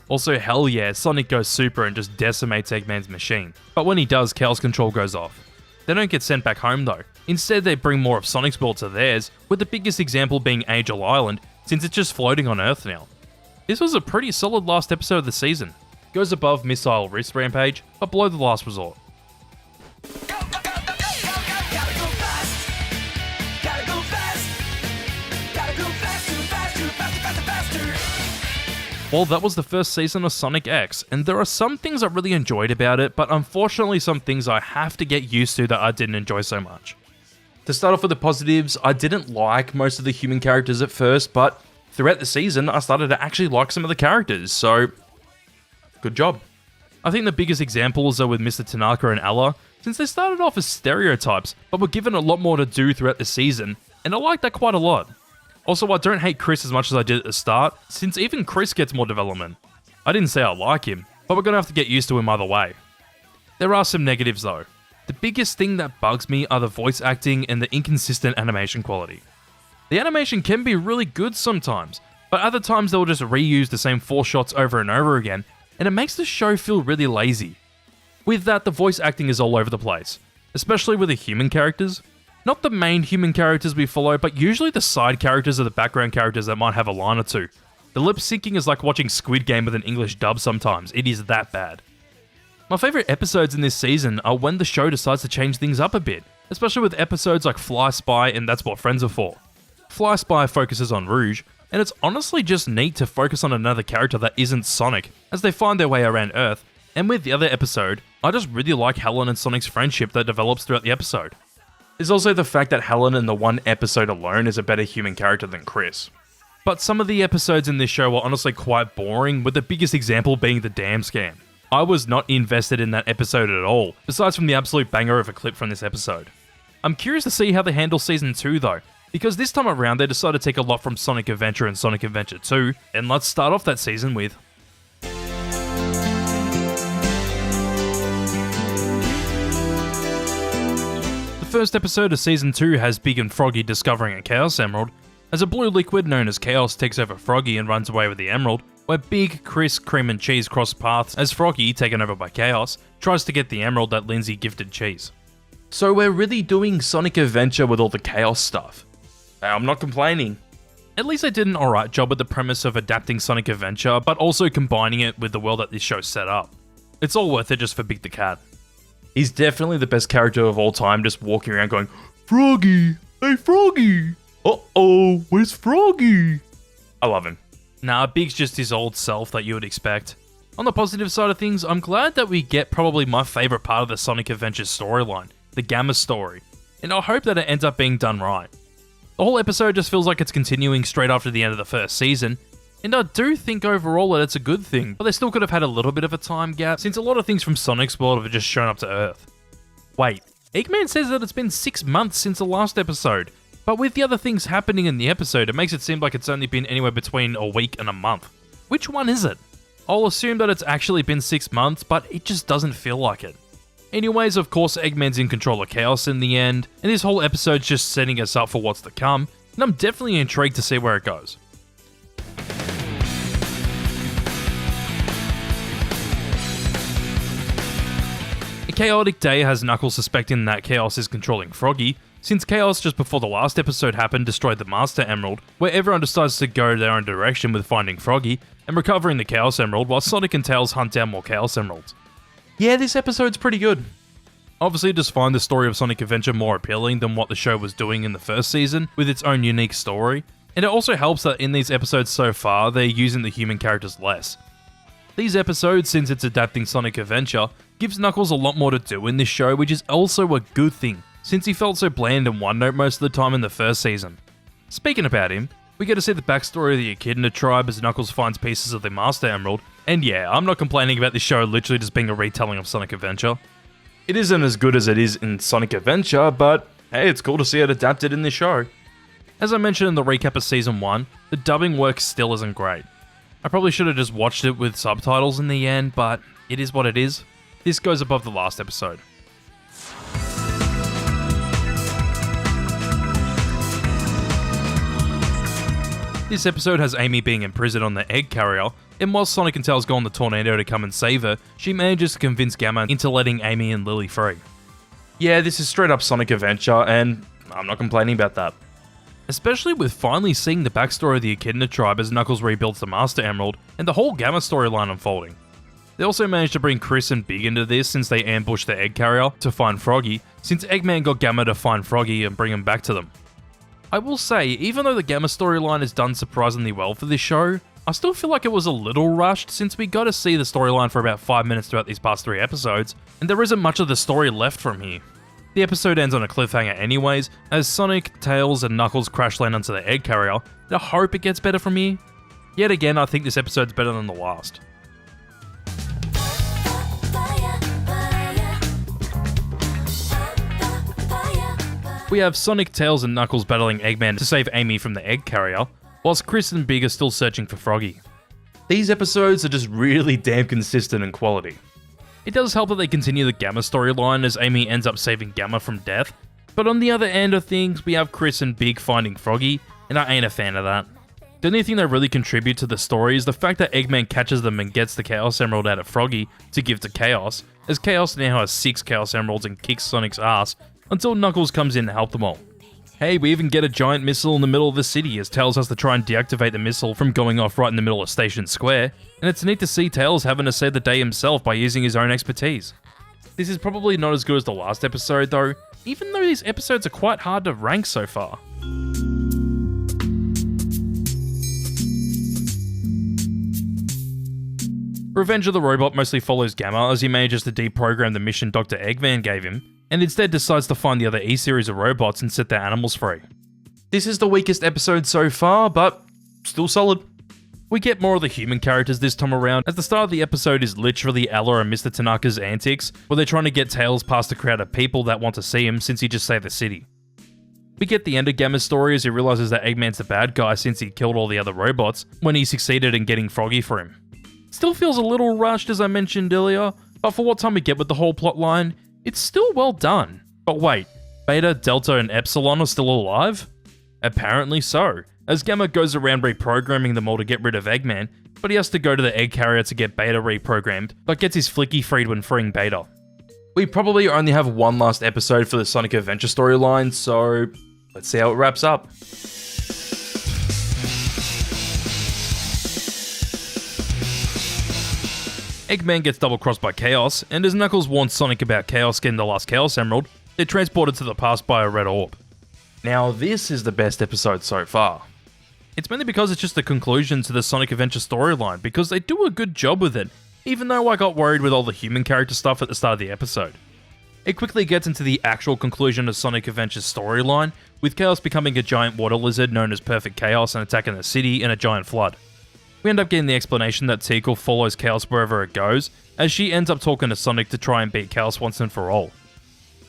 Also, hell yeah, Sonic goes super and just decimates Eggman's machine, but when he does, Chaos Control goes off. They don't get sent back home though. Instead, they bring more of Sonic's world to theirs, with the biggest example being Angel Island, since it's just floating on Earth now. This was a pretty solid last episode of the season. Goes above Missile Wrist Rampage, but below the Last Resort. Well, that was the first season of Sonic X, and there are some things I really enjoyed about it, but unfortunately some things I have to get used to that I didn't enjoy so much. To start off with the positives, I didn't like most of the human characters at first, but throughout the season I started to actually like some of the characters, so good job. I think the biggest examples are with Mr. Tanaka and Ella, since they started off as stereotypes, but were given a lot more to do throughout the season, and I liked that quite a lot. Also, I don't hate Chris as much as I did at the start, since even Chris gets more development. I didn't say I like him, but we're gonna have to get used to him either way. There are some negatives though. The biggest thing that bugs me are the voice acting and the inconsistent animation quality. The animation can be really good sometimes, but other times they'll just reuse the same 4 shots over and over again, and it makes the show feel really lazy. With that, the voice acting is all over the place, especially with the human characters. Not the main human characters we follow, but usually the side characters or the background characters that might have a line or two. The lip syncing is like watching Squid Game with an English dub sometimes, it is that bad. My favourite episodes in this season are when the show decides to change things up a bit, especially with episodes like Fly Spy and That's What Friends Are For. Fly Spy focuses on Rouge, and it's honestly just neat to focus on another character that isn't Sonic as they find their way around Earth, and with the other episode, I just really like Helen and Sonic's friendship that develops throughout the episode. There's also the fact that Helen in the one episode alone is a better human character than Chris. But some of the episodes in this show are honestly quite boring, with the biggest example being the dam scam. I was not invested in that episode at all, besides from the absolute banger of a clip from this episode. I'm curious to see how they handle Season 2 though, because this time around they decided to take a lot from Sonic Adventure and Sonic Adventure 2, and let's start off that season with the first episode of Season 2 has Big and Froggy discovering a Chaos Emerald, as a blue liquid known as Chaos takes over Froggy and runs away with the emerald, where Big, Chris, Cream and Cheese cross paths as Froggy, taken over by Chaos, tries to get the emerald that Lindsay gifted Cheese. So we're really doing Sonic Adventure with all the Chaos stuff. I'm not complaining. At least they did an alright job with the premise of adapting Sonic Adventure, but also combining it with the world that this show set up. It's all worth it just for Big the Cat. He's definitely the best character of all time, just walking around going, Froggy! Hey Froggy! Uh-oh, where's Froggy? I love him. Nah, Big's just his old self that you would expect. On the positive side of things, I'm glad that we get probably my favourite part of the Sonic Adventure storyline, the Gamma story, and I hope that it ends up being done right. The whole episode just feels like it's continuing straight after the end of the first season, and I do think overall that it's a good thing, but they still could have had a little bit of a time gap, since a lot of things from Sonic's world have just shown up to Earth. Wait, Eggman says that it's been 6 months since the last episode, but with the other things happening in the episode, it makes it seem like it's only been anywhere between a week and a month. Which one is it? I'll assume that it's actually been 6 months, but it just doesn't feel like it. Anyways, of course, Eggman's in control of Chaos in the end, and this whole episode's just setting us up for what's to come, and I'm definitely intrigued to see where it goes. A chaotic day has Knuckles suspecting that Chaos is controlling Froggy, since Chaos just before the last episode happened destroyed the Master Emerald, where everyone decides to go their own direction with finding Froggy and recovering the Chaos Emerald while Sonic and Tails hunt down more Chaos Emeralds. Yeah, this episode's pretty good. Obviously, just find the story of Sonic Adventure more appealing than what the show was doing in the first season, with its own unique story, and it also helps that in these episodes so far, they're using the human characters less. These episodes, since it's adapting Sonic Adventure, gives Knuckles a lot more to do in this show, which is also a good thing, since he felt so bland and one-note most of the time in the first season. Speaking about him, we get to see the backstory of the Echidna tribe as Knuckles finds pieces of the Master Emerald, and yeah, I'm not complaining about this show literally just being a retelling of Sonic Adventure. It isn't as good as it is in Sonic Adventure, but hey, it's cool to see it adapted in this show. As I mentioned in the recap of Season 1, the dubbing work still isn't great. I probably should have just watched it with subtitles in the end, but it is what it is. This goes above the last episode. This episode has Amy being imprisoned on the egg carrier, and while Sonic and Tails go on the tornado to come and save her, she manages to convince Gamma into letting Amy and Lily free. Yeah, this is straight up Sonic Adventure, and I'm not complaining about that. Especially with finally seeing the backstory of the Echidna tribe as Knuckles rebuilds the Master Emerald, and the whole Gamma storyline unfolding. They also managed to bring Chris and Big into this since they ambushed the egg carrier to find Froggy, since Eggman got Gamma to find Froggy and bring him back to them. I will say, even though the Gamma storyline is done surprisingly well for this show, I still feel like it was a little rushed since we got to see the storyline for about 5 minutes throughout these past 3 episodes, and there isn't much of the story left from here. The episode ends on a cliffhanger anyways, as Sonic, Tails, and Knuckles crash land onto the egg carrier, and I hope it gets better from here. Yet again, I think this episode's better than the last. We have Sonic, Tails, and Knuckles battling Eggman to save Amy from the egg carrier, whilst Chris and Big are still searching for Froggy. These episodes are just really damn consistent in quality. It does help that they continue the Gamma storyline as Amy ends up saving Gamma from death, but on the other end of things, we have Chris and Big finding Froggy, and I ain't a fan of that. The only thing that really contributes to the story is the fact that Eggman catches them and gets the Chaos Emerald out of Froggy to give to Chaos, as Chaos now has 6 Chaos Emeralds and kicks Sonic's ass, until Knuckles comes in to help them all. Hey, we even get a giant missile in the middle of the city as Tails has to try and deactivate the missile from going off right in the middle of Station Square, and it's neat to see Tails having to save the day himself by using his own expertise. This is probably not as good as the last episode though, even though these episodes are quite hard to rank so far. Revenge of the Robot mostly follows Gamma as he manages to deprogram the mission Dr. Eggman gave him, and instead decides to find the other E-series of robots and set their animals free. This is the weakest episode so far, but still solid. We get more of the human characters this time around, as the start of the episode is literally Ella and Mr. Tanaka's antics, where they're trying to get Tails past the crowd of people that want to see him since he just saved the city. We get the end of Gamma's story as he realizes that Eggman's the bad guy since he killed all the other robots, when he succeeded in getting Froggy for him. Still feels a little rushed as I mentioned earlier, but for what time we get with the whole plotline, it's still well done. But wait, Beta, Delta, and Epsilon are still alive? Apparently so, as Gamma goes around reprogramming them all to get rid of Eggman, but he has to go to the egg carrier to get Beta reprogrammed, but gets his flicky freed when freeing Beta. We probably only have one last episode for the Sonic Adventure storyline, so let's see how it wraps up. Eggman gets double-crossed by Chaos, and as Knuckles warns Sonic about Chaos getting the last Chaos Emerald, they're transported to the past by a red orb. Now this is the best episode so far. It's mainly because it's just the conclusion to the Sonic Adventure storyline, because they do a good job with it, even though I got worried with all the human character stuff at the start of the episode. It quickly gets into the actual conclusion of Sonic Adventure's storyline, with Chaos becoming a giant water lizard known as Perfect Chaos and attacking the city in a giant flood. We end up getting the explanation that Tikal follows Chaos wherever it goes, as she ends up talking to Sonic to try and beat Chaos once and for all.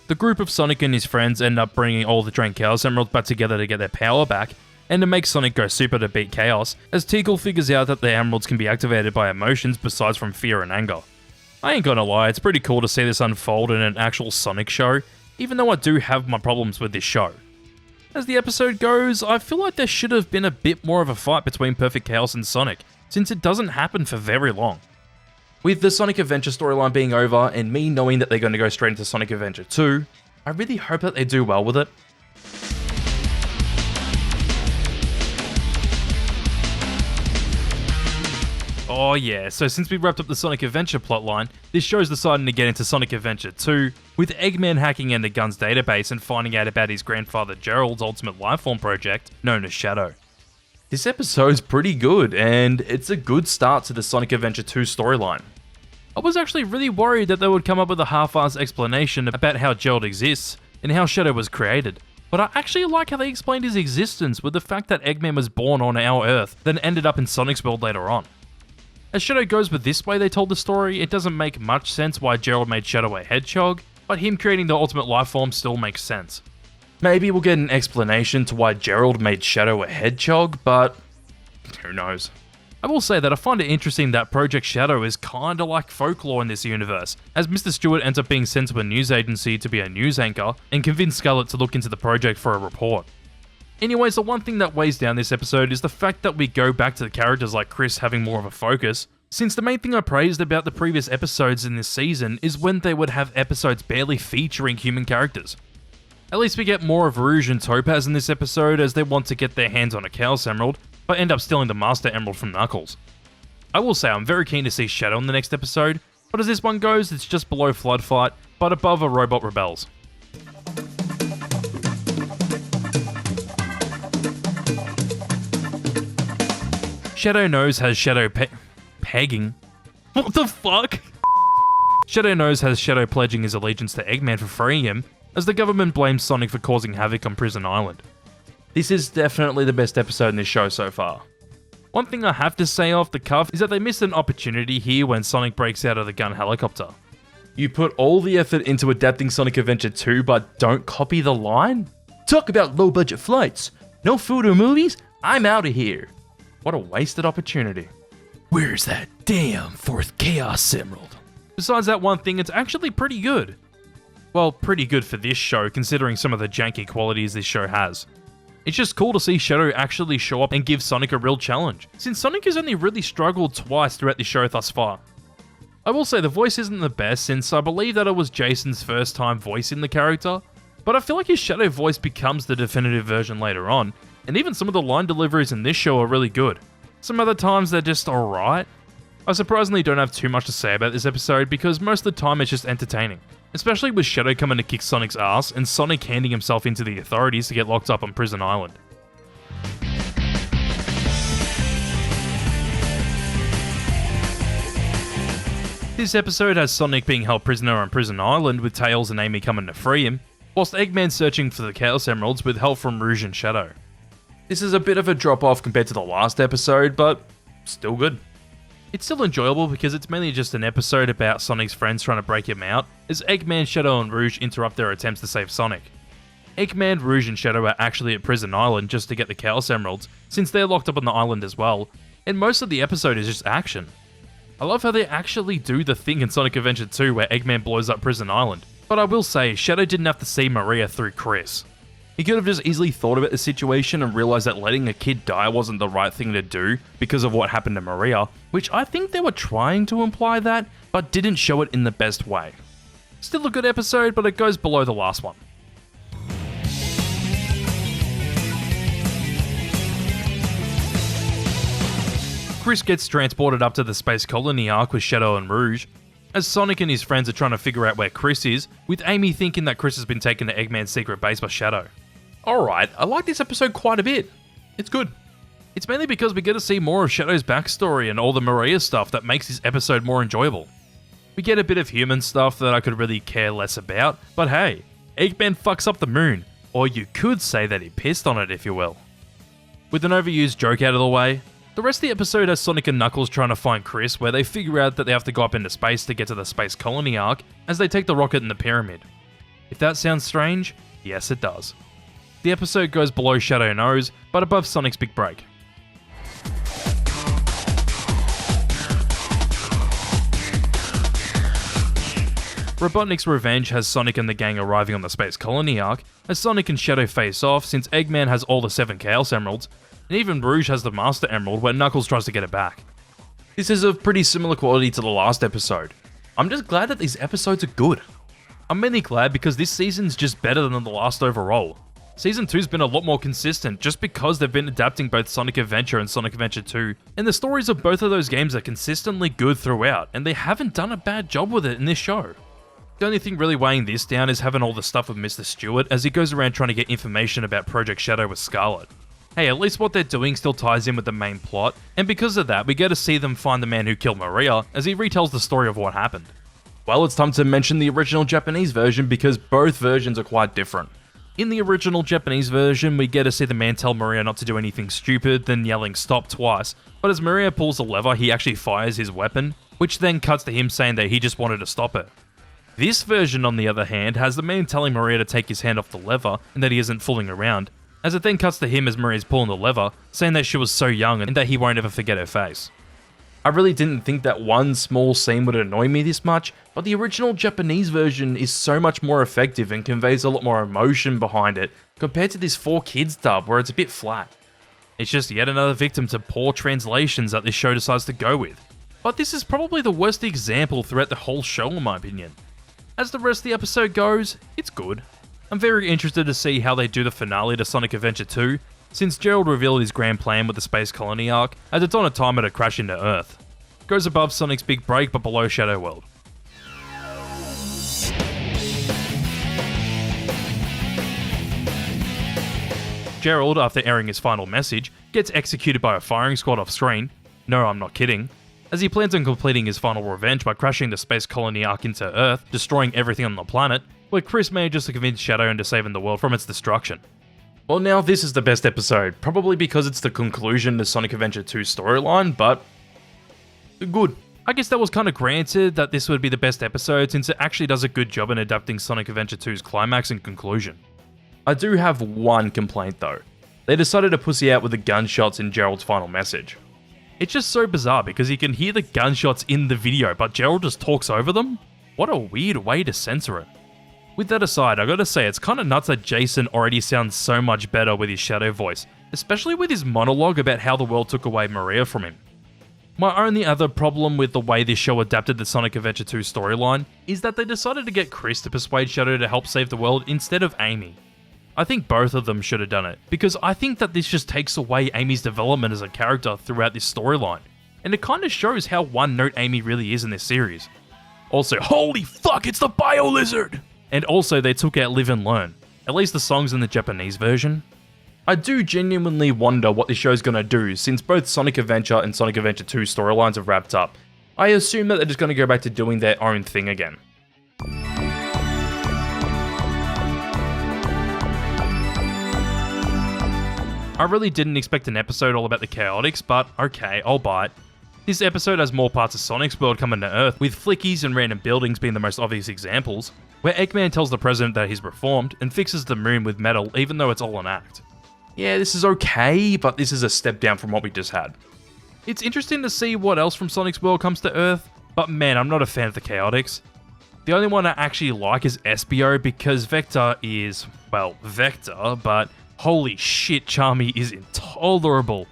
The group of Sonic and his friends end up bringing all the drained Chaos Emeralds back together to get their power back, and to make Sonic go super to beat Chaos, as Tikal figures out that the emeralds can be activated by emotions besides from fear and anger. I ain't gonna lie, it's pretty cool to see this unfold in an actual Sonic show, even though I do have my problems with this show. As the episode goes, I feel like there should have been a bit more of a fight between Perfect Chaos and Sonic, since it doesn't happen for very long. With the Sonic Adventure storyline being over, and me knowing that they're going to go straight into Sonic Adventure 2, I really hope that they do well with it. Oh yeah, so since we wrapped up the Sonic Adventure plotline, this show's deciding to get into Sonic Adventure 2, with Eggman hacking into Gun's database and finding out about his grandfather Gerald's Ultimate Lifeform project, known as Shadow. This episode's pretty good, and it's a good start to the Sonic Adventure 2 storyline. I was actually really worried that they would come up with a half-assed explanation about how Gerald exists, and how Shadow was created. But I actually like how they explained his existence with the fact that Eggman was born on our Earth, then ended up in Sonic's world later on. As Shadow goes with this way they told the story, it doesn't make much sense why Gerald made Shadow a hedgehog, but him creating the Ultimate Lifeform still makes sense. Maybe we'll get an explanation to why Gerald made Shadow a hedgehog, but who knows. I will say that I find it interesting that Project Shadow is kinda like folklore in this universe, as Mr. Stewart ends up being sent to a news agency to be a news anchor, and convince Scarlet to look into the project for a report. Anyways, the one thing that weighs down this episode is the fact that we go back to the characters like Chris having more of a focus, since the main thing I praised about the previous episodes in this season is when they would have episodes barely featuring human characters. At least we get more of Rouge and Topaz in this episode as they want to get their hands on a Chaos Emerald, but end up stealing the Master Emerald from Knuckles. I will say I'm very keen to see Shadow in the next episode, but as this one goes, it's just below Flood Fight, but above a Robot Rebels. Shadow Nose has pegging. What the fuck? Shadow Nose has Shadow pledging his allegiance to Eggman for freeing him, as the government blames Sonic for causing havoc on Prison Island. This is definitely the best episode in this show so far. One thing I have to say off the cuff is that they missed an opportunity here when Sonic breaks out of the gun helicopter. You put all the effort into adapting Sonic Adventure 2 but don't copy the line? Talk about low budget flights. No food or movies? I'm out of here. What a wasted opportunity. Where's that damn fourth Chaos Emerald? Besides that one thing, it's actually pretty good. Well, pretty good for this show, considering some of the janky qualities this show has. It's just cool to see Shadow actually show up and give Sonic a real challenge, since Sonic has only really struggled twice throughout the show thus far. I will say the voice isn't the best, since I believe that it was Jason's first time voicing the character, but I feel like his Shadow voice becomes the definitive version later on, and even some of the line deliveries in this show are really good. Some other times they're just alright. I surprisingly don't have too much to say about this episode because most of the time it's just entertaining. Especially with Shadow coming to kick Sonic's ass and Sonic handing himself into the authorities to get locked up on Prison Island. This episode has Sonic being held prisoner on Prison Island with Tails and Amy coming to free him, whilst Eggman searching for the Chaos Emeralds with help from Rouge and Shadow. This is a bit of a drop off compared to the last episode, but still good. It's still enjoyable because it's mainly just an episode about Sonic's friends trying to break him out, as Eggman, Shadow and Rouge interrupt their attempts to save Sonic. Eggman, Rouge and Shadow are actually at Prison Island just to get the Chaos Emeralds, since they're locked up on the island as well, and most of the episode is just action. I love how they actually do the thing in Sonic Adventure 2 where Eggman blows up Prison Island, but I will say, Shadow didn't have to see Maria through Chris. He could have just easily thought about the situation and realized that letting a kid die wasn't the right thing to do because of what happened to Maria, which I think they were trying to imply that, but didn't show it in the best way. Still a good episode, but it goes below the last one. Chris gets transported up to the Space Colony arc with Shadow and Rouge, as Sonic and his friends are trying to figure out where Chris is, with Amy thinking that Chris has been taken to Eggman's secret base by Shadow. Alright, I like this episode quite a bit. It's good. It's mainly because we get to see more of Shadow's backstory and all the Maria stuff that makes this episode more enjoyable. We get a bit of human stuff that I could really care less about, but hey, Eggman fucks up the moon, or you could say that he pissed on it if you will. With an overused joke out of the way, the rest of the episode has Sonic and Knuckles trying to find Chris, where they figure out that they have to go up into space to get to the Space Colony arc as they take the rocket and the pyramid. If that sounds strange, yes it does. The episode goes below Shadow Nose, but above Sonic's big break. Robotnik's Revenge has Sonic and the gang arriving on the Space Colony arc, as Sonic and Shadow face off since Eggman has all the 7 Chaos Emeralds, and even Rouge has the Master Emerald where Knuckles tries to get it back. This is of pretty similar quality to the last episode. I'm just glad that these episodes are good. I'm mainly glad because this season's just better than the last overall. Season 2's been a lot more consistent just because they've been adapting both Sonic Adventure and Sonic Adventure 2, and the stories of both of those games are consistently good throughout, and they haven't done a bad job with it in this show. The only thing really weighing this down is having all the stuff with Mr. Stewart as he goes around trying to get information about Project Shadow with Scarlet. Hey, at least what they're doing still ties in with the main plot, and because of that, we get to see them find the man who killed Maria as he retells the story of what happened. Well, it's time to mention the original Japanese version because both versions are quite different. In the original Japanese version, we get to see the man tell Maria not to do anything stupid, then yelling stop twice, but as Maria pulls the lever, he actually fires his weapon, which then cuts to him saying that he just wanted to stop it. This version, on the other hand, has the man telling Maria to take his hand off the lever and that he isn't fooling around, as it then cuts to him as Maria's pulling the lever, saying that she was so young and that he won't ever forget her face. I really didn't think that one small scene would annoy me this much, but the original Japanese version is so much more effective and conveys a lot more emotion behind it compared to this 4Kids dub where it's a bit flat. It's just yet another victim to poor translations that this show decides to go with. But this is probably the worst example throughout the whole show in my opinion. As the rest of the episode goes, it's good. I'm very interested to see how they do the finale to Sonic Adventure 2, since Gerald revealed his grand plan with the Space Colony arc, as it's on a timer to crash into Earth. Goes above Sonic's big break but below Shadow World. Gerald, after airing his final message, gets executed by a firing squad off screen. No, I'm not kidding. As he plans on completing his final revenge by crashing the Space Colony arc into Earth, destroying everything on the planet, where Chris manages to convince Shadow into saving the world from its destruction. Well, now this is the best episode, probably because it's the conclusion to Sonic Adventure 2 storyline, but good. I guess that was kind of granted that this would be the best episode since it actually does a good job in adapting Sonic Adventure 2's climax and conclusion. I do have one complaint though. They decided to pussy out with the gunshots in Gerald's final message. It's just so bizarre because you can hear the gunshots in the video, but Gerald just talks over them? What a weird way to censor it. With that aside, I gotta say it's kinda nuts that Jason already sounds so much better with his Shadow voice, especially with his monologue about how the world took away Maria from him. My only other problem with the way this show adapted the Sonic Adventure 2 storyline is that they decided to get Chris to persuade Shadow to help save the world instead of Amy. I think both of them should have done it, because I think that this just takes away Amy's development as a character throughout this storyline, and it kinda shows how one-note Amy really is in this series. Also, holy fuck, it's the Bio Lizard! And also, they took out Live and Learn, at least the songs in the Japanese version. I do genuinely wonder what this show's gonna do, since both Sonic Adventure and Sonic Adventure 2 storylines have wrapped up. I assume that they're just gonna go back to doing their own thing again. I really didn't expect an episode all about the Chaotix, but okay, I'll buy it. This episode has more parts of Sonic's world coming to Earth, with flickies and random buildings being the most obvious examples, where Eggman tells the president that he's reformed and fixes the moon with metal even though it's all an act. Yeah, this is okay, but this is a step down from what we just had. It's interesting to see what else from Sonic's world comes to Earth, but man, I'm not a fan of the Chaotix. The only one I actually like is Espio because Vector is, well, Vector, but holy shit, Charmy is intolerable.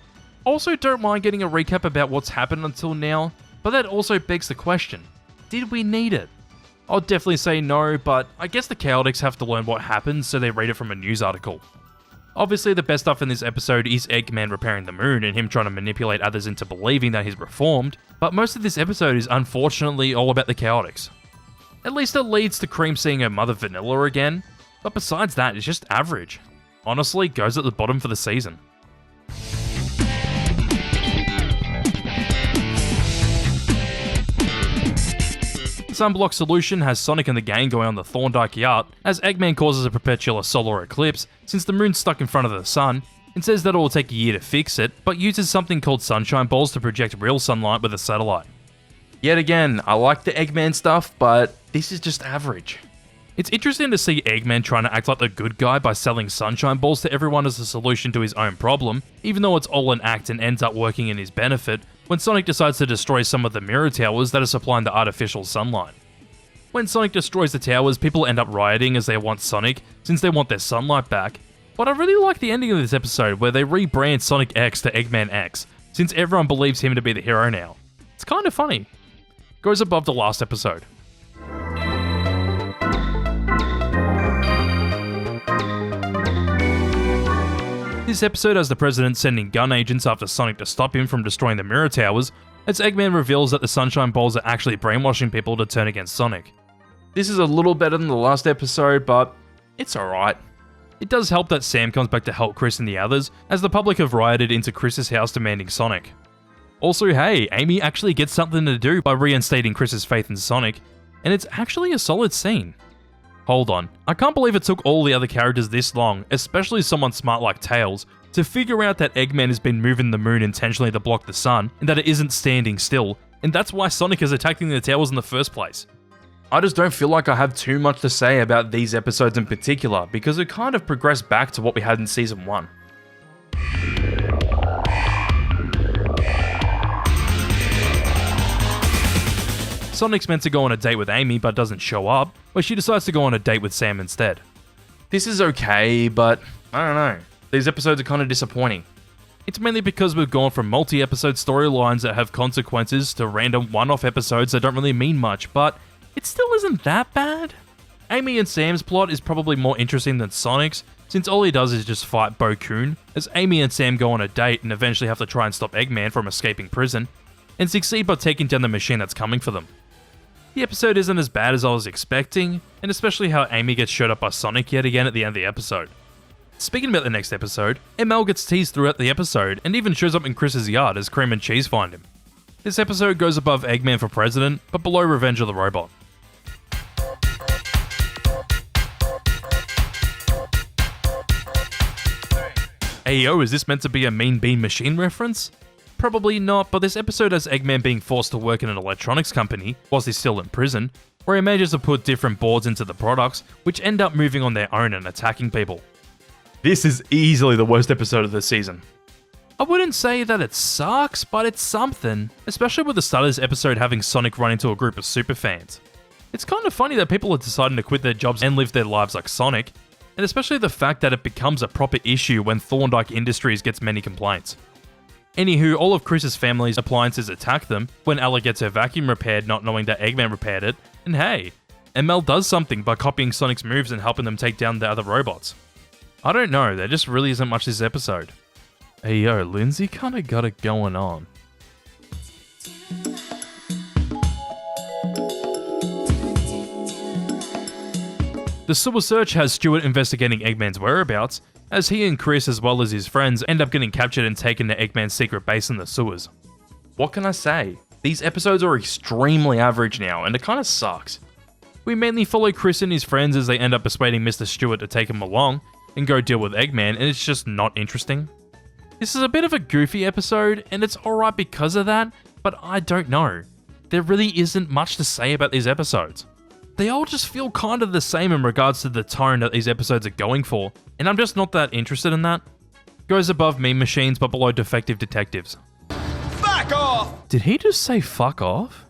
Also, don't mind getting a recap about what's happened until now, but that also begs the question, did we need it? I'll definitely say no, but I guess the Chaotix have to learn what happened, so they read it from a news article. Obviously, the best stuff in this episode is Eggman repairing the moon and him trying to manipulate others into believing that he's reformed, but most of this episode is unfortunately all about the Chaotix. At least it leads to Cream seeing her mother Vanilla again, but besides that, it's just average. Honestly, goes at the bottom for the season. Sunblock Solution has Sonic and the gang going on the Thorndyke yacht, as Eggman causes a perpetual solar eclipse since the moon's stuck in front of the sun, and says that it will take a year to fix it, but uses something called sunshine balls to project real sunlight with a satellite. Yet again, I like the Eggman stuff, but this is just average. It's interesting to see Eggman trying to act like the good guy by selling sunshine balls to everyone as a solution to his own problem, even though it's all an act and ends up working in his benefit, when Sonic decides to destroy some of the mirror towers that are supplying the artificial sunlight. When Sonic destroys the towers, people end up rioting as they want Sonic, since they want their sunlight back. But I really like the ending of this episode where they rebrand Sonic X to Eggman X, since everyone believes him to be the hero now. It's kind of funny. Goes above the last episode. This episode has the president sending gun agents after Sonic to stop him from destroying the mirror towers, as Eggman reveals that the sunshine balls are actually brainwashing people to turn against Sonic. This is a little better than the last episode, but it's alright. It does help that Sam comes back to help Chris and the others, as the public have rioted into Chris's house demanding Sonic. Also, hey, Amy actually gets something to do by reinstating Chris's faith in Sonic, and it's actually a solid scene. Hold on, I can't believe it took all the other characters this long, especially someone smart like Tails, to figure out that Eggman has been moving the moon intentionally to block the sun, and that it isn't standing still, and that's why Sonic is attacking the towers in the first place. I just don't feel like I have too much to say about these episodes in particular, because it kind of progressed back to what we had in Season 1. Sonic's meant to go on a date with Amy but doesn't show up, where she decides to go on a date with Sam instead. This is okay, but I don't know. These episodes are kind of disappointing. It's mainly because we've gone from multi-episode storylines that have consequences to random one-off episodes that don't really mean much, but it still isn't that bad. Amy and Sam's plot is probably more interesting than Sonic's, since all he does is just fight Bo Coon, as Amy and Sam go on a date and eventually have to try and stop Eggman from escaping prison, and succeed by taking down the machine that's coming for them. The episode isn't as bad as I was expecting, and especially how Amy gets shot up by Sonic yet again at the end of the episode. Speaking about the next episode, ML gets teased throughout the episode and even shows up in Chris's yard as Cream and Cheese find him. This episode goes above Eggman for President, but below Revenge of the Robot. Ayo, is this meant to be a Mean Bean Machine reference? Probably not, but this episode has Eggman being forced to work in an electronics company whilst he's still in prison, where he manages to put different boards into the products, which end up moving on their own and attacking people. This is easily the worst episode of the season. I wouldn't say that it sucks, but it's something, especially with the start of this episode having Sonic run into a group of superfans. It's kind of funny that people are deciding to quit their jobs and live their lives like Sonic, and especially the fact that it becomes a proper issue when Thorndike Industries gets many complaints. Anywho, all of Chris's family's appliances attack them when Ella gets her vacuum repaired not knowing that Eggman repaired it, and hey, ML does something by copying Sonic's moves and helping them take down the other robots. I don't know, there just really isn't much this episode. Hey yo, Lindsay kinda got it going on. The sewer search has Stuart investigating Eggman's whereabouts, as he and Chris as well as his friends end up getting captured and taken to Eggman's secret base in the sewers. What can I say? These episodes are extremely average now, and it kinda sucks. We mainly follow Chris and his friends as they end up persuading Mr. Stewart to take him along and go deal with Eggman, and it's just not interesting. This is a bit of a goofy episode, and it's alright because of that, but I don't know. There really isn't much to say about these episodes. They all just feel kind of the same in regards to the tone that these episodes are going for, and I'm just not that interested in that. Goes above Meme Machines but below Defective Detectives. Back off! Did he just say fuck off?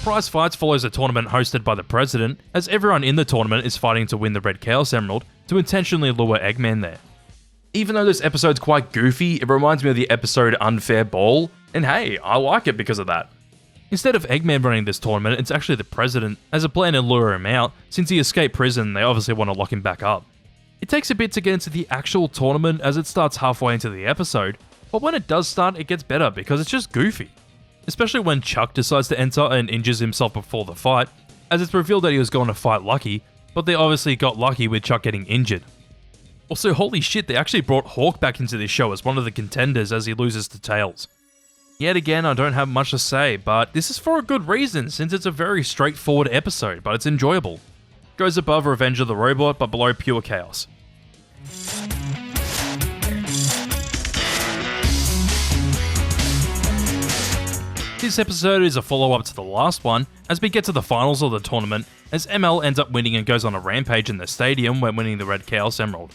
Prize Fights follows a tournament hosted by the President, as everyone in the tournament is fighting to win the Red Chaos Emerald to intentionally lure Eggman there. Even though this episode's quite goofy, it reminds me of the episode Unfair Ball, and hey, I like it because of that. Instead of Eggman running this tournament, it's actually the President, as a plan to lure him out. Since he escaped prison, they obviously want to lock him back up. It takes a bit to get into the actual tournament as it starts halfway into the episode, but when it does start, it gets better because it's just goofy. Especially when Chuck decides to enter and injures himself before the fight, as it's revealed that he was going to fight Lucky, but they obviously got lucky with Chuck getting injured. Also, holy shit, they actually brought Hawk back into this show as one of the contenders as he loses to Tails. Yet again, I don't have much to say, but this is for a good reason since it's a very straightforward episode, but it's enjoyable. Goes above Revenge of the Robot, but below Pure Chaos. This episode is a follow-up to the last one, as we get to the finals of the tournament, as ML ends up winning and goes on a rampage in the stadium when winning the Red Chaos Emerald.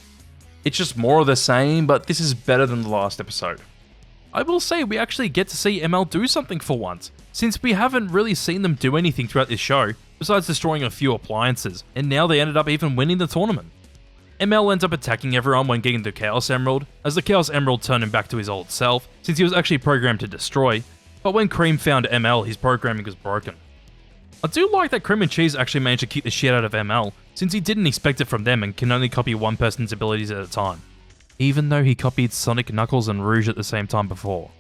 It's just more of the same, but this is better than the last episode. I will say we actually get to see ML do something for once, since we haven't really seen them do anything throughout this show, besides destroying a few appliances, and now they ended up even winning the tournament. ML ends up attacking everyone when getting the Chaos Emerald, as the Chaos Emerald turned him back to his old self, since he was actually programmed to destroy, but when Cream found ML, his programming was broken. I do like that Cream and Cheese actually managed to keep the shit out of ML, since he didn't expect it from them and can only copy one person's abilities at a time. Even though he copied Sonic, Knuckles, and Rouge at the same time before.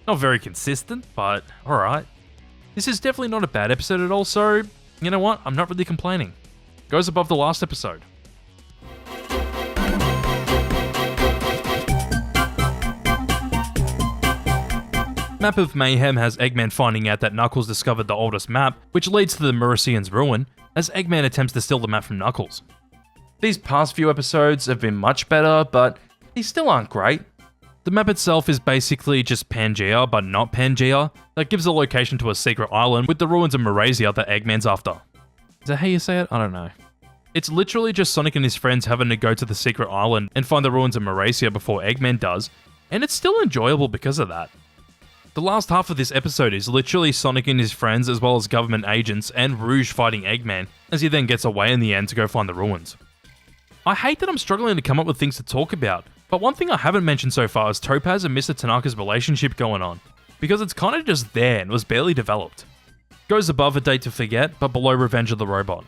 Not very consistent, but alright. This is definitely not a bad episode at all, so you know what, I'm not really complaining. Goes above the last episode. Map of Mayhem has Eggman finding out that Knuckles discovered the oldest map, which leads to the Mercian's ruin, as Eggman attempts to steal the map from Knuckles. These past few episodes have been much better, but they still aren't great. The map itself is basically just Pangea, but not Pangea, that gives a location to a secret island with the ruins of Marasia that Eggman's after. Is that how you say it? I don't know. It's literally just Sonic and his friends having to go to the secret island and find the ruins of Marasia before Eggman does, and it's still enjoyable because of that. The last half of this episode is literally Sonic and his friends as well as government agents and Rouge fighting Eggman as he then gets away in the end to go find the ruins. I hate that I'm struggling to come up with things to talk about, but one thing I haven't mentioned so far is Topaz and Mr. Tanaka's relationship going on, because it's kind of just there and was barely developed. Goes above A Day to Forget, but below Revenge of the Robot.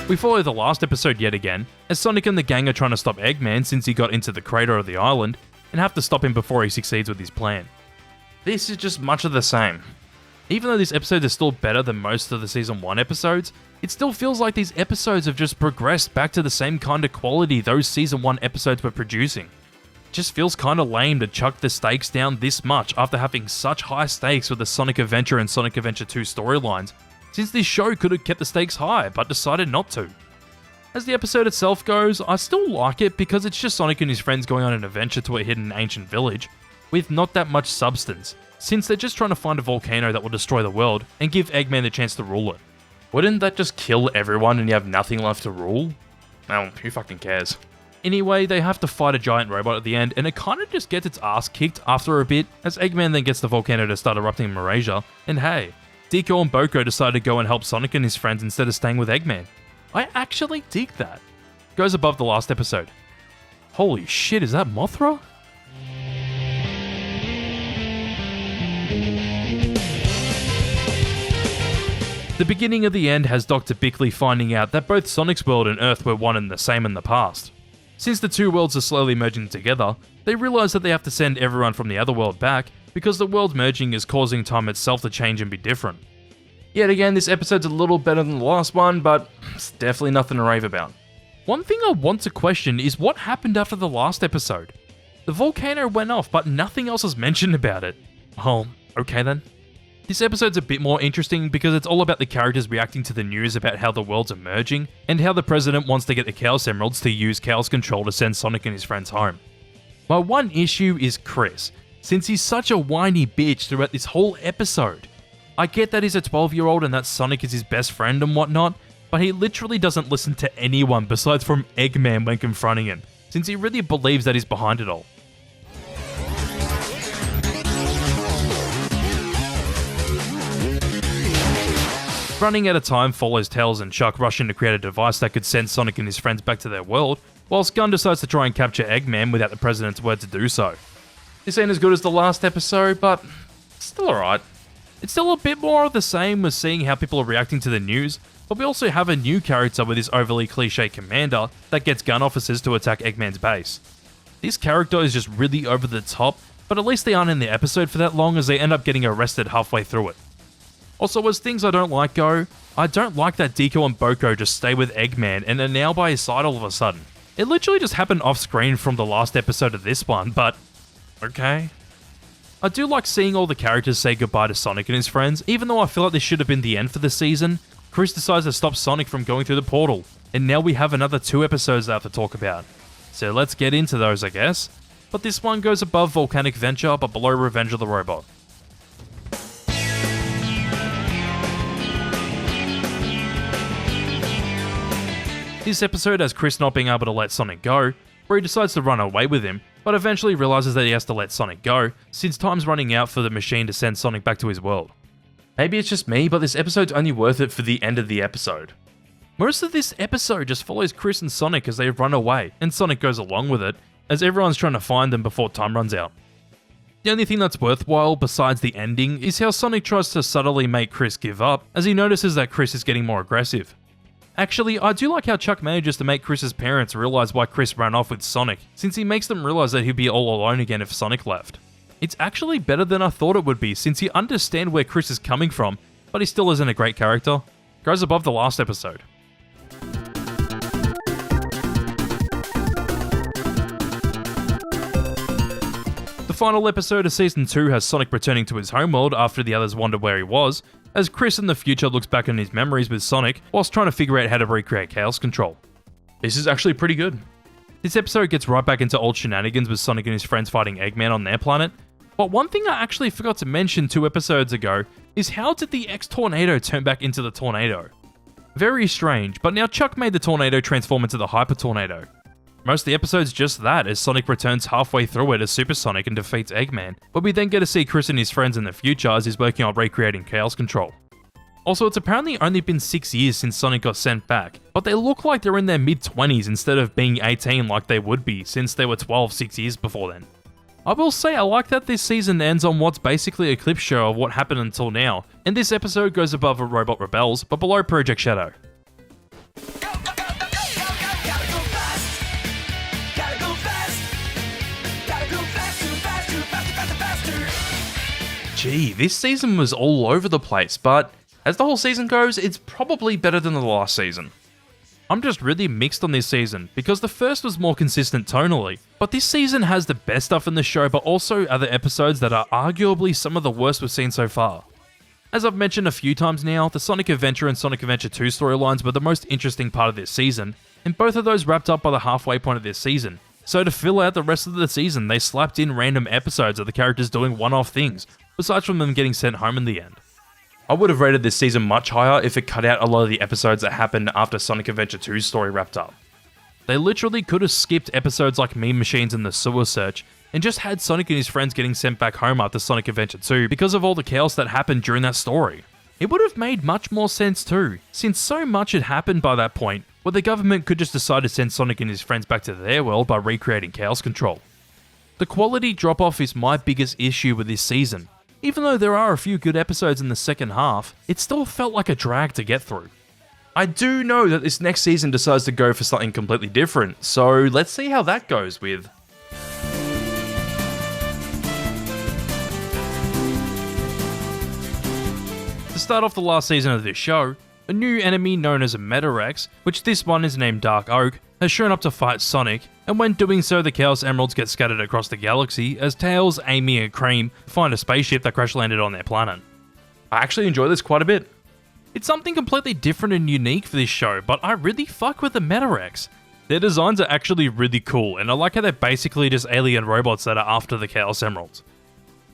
We follow the last episode yet again, as Sonic and the gang are trying to stop Eggman since he got into the crater of the island, and have to stop him before he succeeds with his plan. This is just much of the same. Even though this episode is still better than most of the Season 1 episodes, it still feels like these episodes have just progressed back to the same kind of quality those Season 1 episodes were producing. It just feels kinda lame to chuck the stakes down this much after having such high stakes with the Sonic Adventure and Sonic Adventure 2 storylines, since this show could have kept the stakes high, but decided not to. As the episode itself goes, I still like it because it's just Sonic and his friends going on an adventure to a hidden ancient village, with not that much substance, since they're just trying to find a volcano that will destroy the world and give Eggman the chance to rule it. Wouldn't that just kill everyone and you have nothing left to rule? Well, who fucking cares? Anyway, they have to fight a giant robot at the end, and it kinda just gets its ass kicked after a bit, as Eggman then gets the volcano to start erupting in Malaysia, and hey, Deco and Boko decide to go and help Sonic and his friends instead of staying with Eggman. I actually dig that. Goes above the last episode. Holy shit, is that Mothra? The beginning of the end has Dr. Bickley finding out that both Sonic's world and Earth were one and the same in the past. Since the two worlds are slowly merging together, they realize that they have to send everyone from the other world back because the world merging is causing time itself to change and be different. Yet again, this episode's a little better than the last one, but it's definitely nothing to rave about. One thing I want to question is what happened after the last episode. The volcano went off, but nothing else is mentioned about it. Oh, okay then. This episode's a bit more interesting because it's all about the characters reacting to the news about how the worlds are merging, and how the president wants to get the Chaos Emeralds to use Chaos Control to send Sonic and his friends home. My one issue is Chris, since he's such a whiny bitch throughout this whole episode. I get that he's a 12-year-old and that Sonic is his best friend and whatnot, but he literally doesn't listen to anyone besides from Eggman when confronting him, since he really believes that he's behind it all. Running out of time follows Tails and Chuck rushing to create a device that could send Sonic and his friends back to their world, whilst Gun decides to try and capture Eggman without the president's word to do so. This ain't as good as the last episode, but still alright. It's still a bit more of the same with seeing how people are reacting to the news, but we also have a new character with this overly cliche commander that gets gun officers to attack Eggman's base. This character is just really over the top, but at least they aren't in the episode for that long as they end up getting arrested halfway through it. Also, as things I don't like go, I don't like that Deco and Boko just stay with Eggman and are now by his side all of a sudden. It literally just happened off screen from the last episode of this one, but okay. I do like seeing all the characters say goodbye to Sonic and his friends, even though I feel like this should have been the end for the season. Chris decides to stop Sonic from going through the portal, and now we have another 2 episodes I have to talk about. So let's get into those, I guess. But this one goes above Volcanic Venture, but below Revenge of the Robot. This episode has Chris not being able to let Sonic go, where he decides to run away with him, but eventually realizes that he has to let Sonic go, since time's running out for the machine to send Sonic back to his world. Maybe it's just me, but this episode's only worth it for the end of the episode. Most of this episode just follows Chris and Sonic as they run away, and Sonic goes along with it, as everyone's trying to find them before time runs out. The only thing that's worthwhile besides the ending is how Sonic tries to subtly make Chris give up, as he notices that Chris is getting more aggressive. Actually, I do like how Chuck manages to make Chris's parents realize why Chris ran off with Sonic, since he makes them realize that he'd be all alone again if Sonic left. It's actually better than I thought it would be, since you understand where Chris is coming from, but he still isn't a great character. Goes above the last episode. The final episode of Season 2 has Sonic returning to his homeworld after the others wonder where he was, as Chris in the future looks back on his memories with Sonic whilst trying to figure out how to recreate Chaos Control. This is actually pretty good. This episode gets right back into old shenanigans with Sonic and his friends fighting Eggman on their planet, but one thing I actually forgot to mention 2 episodes ago is how did the X-Tornado turn back into the tornado? Very strange, but now Chuck made the tornado transform into the Hyper Tornado. Most of the episode's just that, as Sonic returns halfway through it as Super Sonic and defeats Eggman, but we then get to see Chris and his friends in the future as he's working on recreating Chaos Control. Also, it's apparently only been 6 years since Sonic got sent back, but they look like they're in their mid-20s instead of being 18 like they would be, since they were 12 6 years before then. I will say I like that this season ends on what's basically a clip show of what happened until now, and this episode goes above A Robot Rebels, but below Project Shadow. Gee, this season was all over the place, but as the whole season goes, it's probably better than the last season. I'm just really mixed on this season, because the first was more consistent tonally, but this season has the best stuff in the show, but also other episodes that are arguably some of the worst we've seen so far. As I've mentioned a few times now, the Sonic Adventure and Sonic Adventure 2 storylines were the most interesting part of this season, and both of those wrapped up by the halfway point of this season. So to fill out the rest of the season, they slapped in random episodes of the characters doing one-off things, aside from them getting sent home in the end. I would have rated this season much higher if it cut out a lot of the episodes that happened after Sonic Adventure 2's story wrapped up. They literally could have skipped episodes like Meme Machines and the Sewer Search, and just had Sonic and his friends getting sent back home after Sonic Adventure 2 because of all the chaos that happened during that story. It would have made much more sense too, since so much had happened by that point, where the government could just decide to send Sonic and his friends back to their world by recreating Chaos Control. The quality drop-off is my biggest issue with this season. Even though there are a few good episodes in the second half, it still felt like a drag to get through. I do know that this next season decides to go for something completely different, so let's see how that goes with... To start off the last season of this show, a new enemy known as a Metarex, which this one is named Dark Oak, has shown up to fight Sonic, and when doing so the Chaos Emeralds get scattered across the galaxy as Tails, Amy and Cream find a spaceship that crash landed on their planet. I actually enjoy this quite a bit. It's something completely different and unique for this show, but I really fuck with the Metarex. Their designs are actually really cool, and I like how they're basically just alien robots that are after the Chaos Emeralds.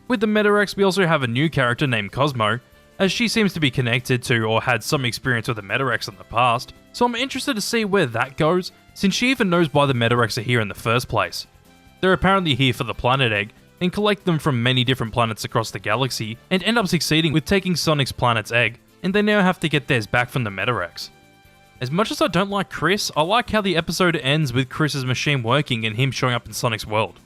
With the Metarex, we also have a new character named Cosmo, as she seems to be connected to or had some experience with the Metarex in the past, so I'm interested to see where that goes, since she even knows why the Metarex are here in the first place. They're apparently here for the Planet Egg, and collect them from many different planets across the galaxy, and end up succeeding with taking Sonic's planet's egg, and they now have to get theirs back from the Metarex. As much as I don't like Chris, I like how the episode ends with Chris's machine working and him showing up in Sonic's world.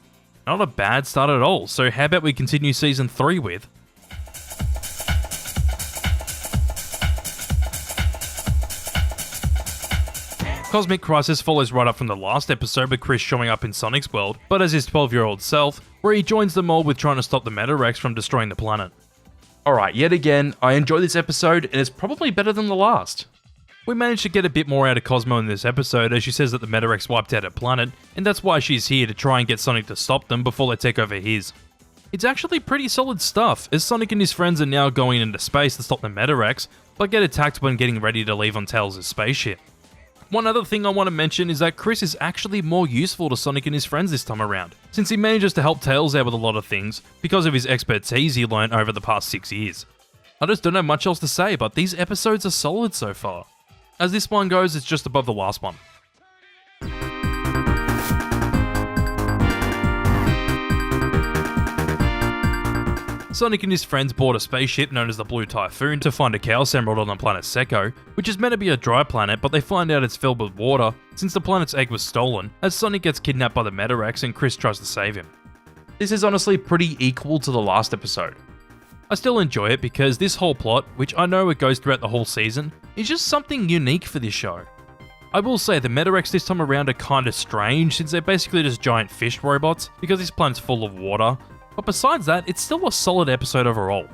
Not a bad start at all, so how about we continue Season 3 with... Cosmic Crisis follows right up from the last episode with Chris showing up in Sonic's world, but as his 12-year-old self, where he joins them all with trying to stop the Metarex from destroying the planet. Alright, yet again, I enjoy this episode, and it's probably better than the last. We managed to get a bit more out of Cosmo in this episode, as she says that the Metarex wiped out her planet, and that's why she's here to try and get Sonic to stop them before they take over his. It's actually pretty solid stuff, as Sonic and his friends are now going into space to stop the Metarex, but get attacked when getting ready to leave on Tails' spaceship. One other thing I want to mention is that Chris is actually more useful to Sonic and his friends this time around, since he manages to help Tails out with a lot of things because of his expertise he learned over the past 6 years. I just don't know much else to say, but these episodes are solid so far. As this one goes, it's just above the last one. Sonic and his friends board a spaceship known as the Blue Typhoon to find a Chaos Emerald on the planet Secco, which is meant to be a dry planet, but they find out it's filled with water since the planet's egg was stolen, as Sonic gets kidnapped by the Metarex and Chris tries to save him. This is honestly pretty equal to the last episode. I still enjoy it because this whole plot, which I know it goes throughout the whole season, is just something unique for this show. I will say the Metarex this time around are kinda strange since they're basically just giant fish robots because this planet's full of water, but besides that, it's still a solid episode overall.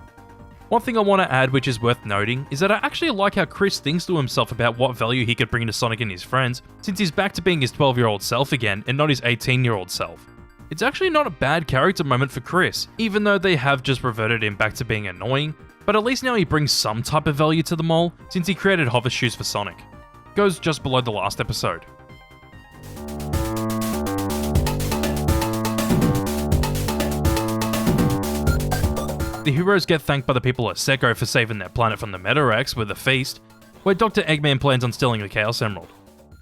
One thing I want to add which is worth noting is that I actually like how Chris thinks to himself about what value he could bring to Sonic and his friends, since he's back to being his 12-year-old self again and not his 18-year-old self. It's actually not a bad character moment for Chris, even though they have just reverted him back to being annoying, but at least now he brings some type of value to them all, since he created hover shoes for Sonic. Goes just below the last episode. The heroes get thanked by the people at Secco for saving their planet from the Metarex with a feast, where Dr. Eggman plans on stealing the Chaos Emerald.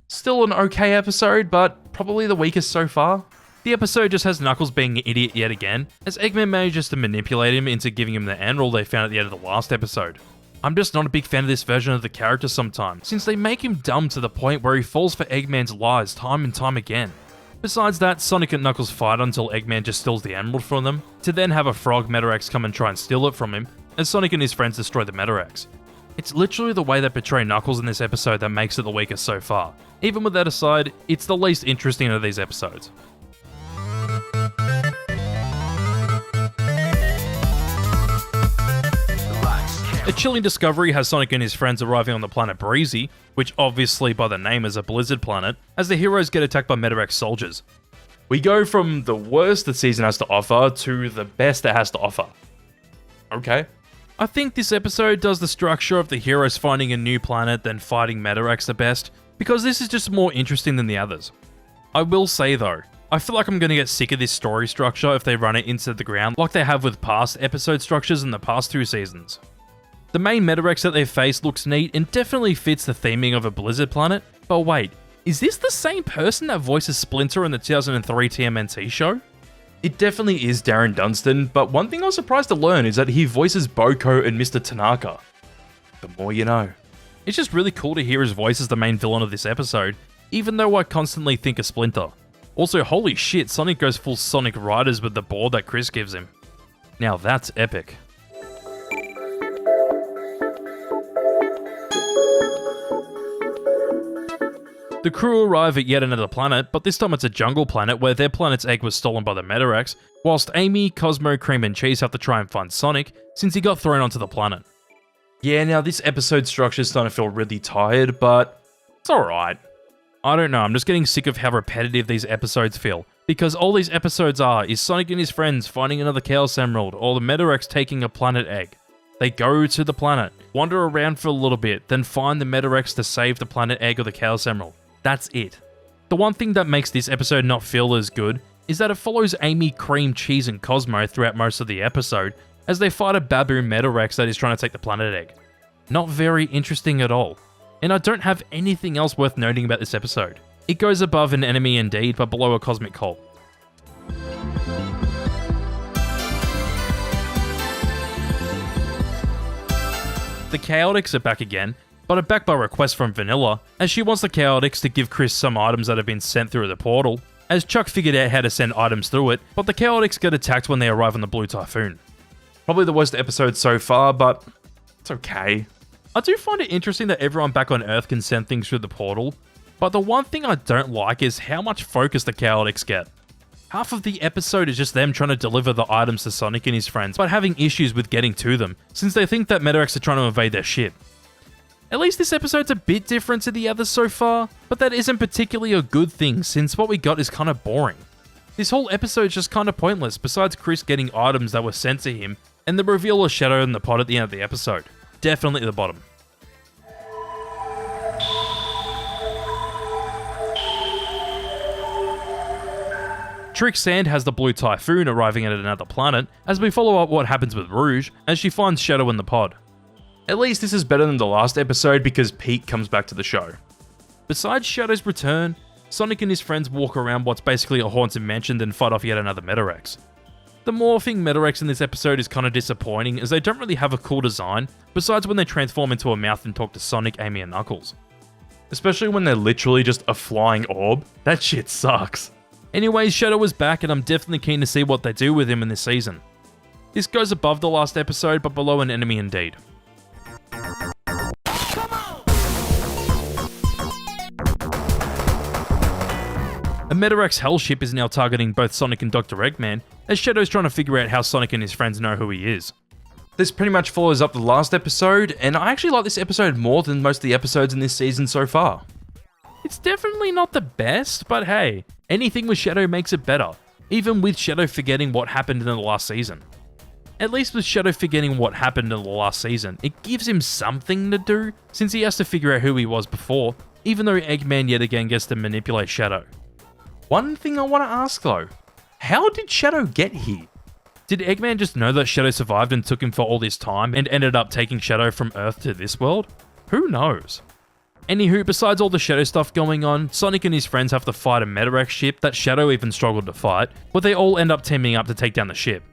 Still an okay episode, but probably the weakest so far. The episode just has Knuckles being an idiot yet again, as Eggman manages to manipulate him into giving him the emerald they found at the end of the last episode. I'm just not a big fan of this version of the character sometimes, since they make him dumb to the point where he falls for Eggman's lies time and time again. Besides that, Sonic and Knuckles fight until Eggman just steals the emerald from them, to then have a frog Metarex come and try and steal it from him, as Sonic and his friends destroy the Metarex. It's literally the way they portray Knuckles in this episode that makes it the weakest so far. Even with that aside, it's the least interesting of these episodes. A chilling discovery has Sonic and his friends arriving on the planet Breezy, which obviously by the name is a blizzard planet, as the heroes get attacked by Metarex soldiers. We go from the worst the season has to offer to the best it has to offer. Okay. I think this episode does the structure of the heroes finding a new planet then fighting Metarex the best, because this is just more interesting than the others. I will say though, I feel like I'm going to get sick of this story structure if they run it into the ground like they have with past episode structures in the past 2 seasons. The main Metarex that they face looks neat and definitely fits the theming of a blizzard planet, but wait, is this the same person that voices Splinter in the 2003 TMNT show? It definitely is Darren Dunstan, but one thing I was surprised to learn is that he voices Boko and Mr. Tanaka. The more you know. It's just really cool to hear his voice as the main villain of this episode, even though I constantly think of Splinter. Also, holy shit, Sonic goes full Sonic Riders with the board that Chris gives him. Now that's epic. The crew arrive at yet another planet, but this time it's a jungle planet where their planet's egg was stolen by the Metarex, whilst Amy, Cosmo, Cream and Cheese have to try and find Sonic, since he got thrown onto the planet. Yeah, now this episode structure is starting to feel really tired, but it's alright. I don't know, I'm just getting sick of how repetitive these episodes feel, because all these episodes are is Sonic and his friends finding another Chaos Emerald, or the Metarex taking a planet egg. They go to the planet, wander around for a little bit, then find the Metarex to save the planet egg or the Chaos Emerald. That's it. The one thing that makes this episode not feel as good is that it follows Amy, Cream, Cheese and Cosmo throughout most of the episode as they fight a baboon Metarex that is trying to take the planet egg. Not very interesting at all. And I don't have anything else worth noting about this episode. It goes above an enemy indeed, but below a cosmic cult. The Chaotix are back again, but are back by request from Vanilla, as she wants the Chaotix to give Chris some items that have been sent through the portal, as Chuck figured out how to send items through it, but the Chaotix get attacked when they arrive on the Blue Typhoon. Probably the worst episode so far, but it's okay. I do find it interesting that everyone back on Earth can send things through the portal, but the one thing I don't like is how much focus the Chaotix get. Half of the episode is just them trying to deliver the items to Sonic and his friends, but having issues with getting to them, since they think that Metarex are trying to invade their ship. At least this episode's a bit different to the others so far, but that isn't particularly a good thing since what we got is kind of boring. This whole episode's just kind of pointless besides Chris getting items that were sent to him and the reveal of Shadow in the pod at the end of the episode. Definitely at the bottom. Trick Sand has the Blue Typhoon arriving at another planet as we follow up what happens with Rouge as she finds Shadow in the pod. At least this is better than the last episode because Pete comes back to the show. Besides Shadow's return, Sonic and his friends walk around what's basically a haunted mansion and fight off yet another Metarex. The morphing Metarex in this episode is kind of disappointing as they don't really have a cool design, besides when they transform into a mouth and talk to Sonic, Amy and Knuckles. Especially when they're literally just a flying orb, that shit sucks. Anyways, Shadow is back and I'm definitely keen to see what they do with him in this season. This goes above the last episode but below an enemy indeed. A Metarex Hellship is now targeting both Sonic and Dr. Eggman, as Shadow's trying to figure out how Sonic and his friends know who he is. This pretty much follows up the last episode, and I actually like this episode more than most of the episodes in this season so far. It's definitely not the best, but hey, anything with Shadow makes it better, even with Shadow forgetting what happened in the last season. At least with Shadow forgetting what happened in the last season, it gives him something to do, since he has to figure out who he was before, even though Eggman yet again gets to manipulate Shadow. One thing I want to ask though, how did Shadow get here? Did Eggman just know that Shadow survived and took him for all this time and ended up taking Shadow from Earth to this world? Who knows? Anywho, besides all the Shadow stuff going on, Sonic and his friends have to fight a Medirex ship that Shadow even struggled to fight, but they all end up teaming up to take down the ship.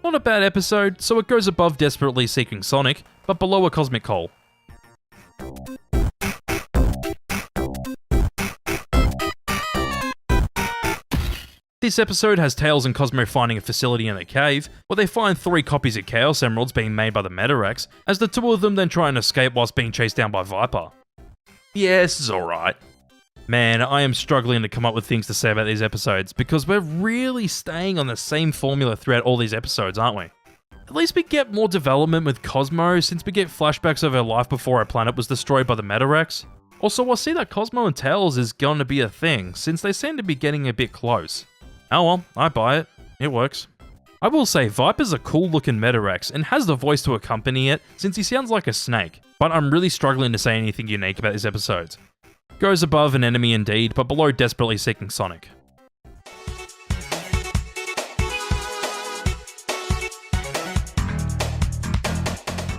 Not a bad episode, so it goes above Desperately Seeking Sonic, but below a Cosmic Coal. This episode has Tails and Cosmo finding a facility in a cave, where they find 3 copies of Chaos Emeralds being made by the Medirex, as the 2 of them then try and escape whilst being chased down by Viper. Yeah, this is alright. Man, I am struggling to come up with things to say about these episodes, because we're really staying on the same formula throughout all these episodes, aren't we? At least we get more development with Cosmo, since we get flashbacks of her life before her planet was destroyed by the Medirex. Also, I see that Cosmo and Tails is going to be a thing, since they seem to be getting a bit close. Oh well, I buy it. It works. I will say, Viper's a cool looking Medirex, and has the voice to accompany it, since he sounds like a snake, but I'm really struggling to say anything unique about these episodes. Goes above An Enemy Indeed, but below Desperately Seeking Sonic.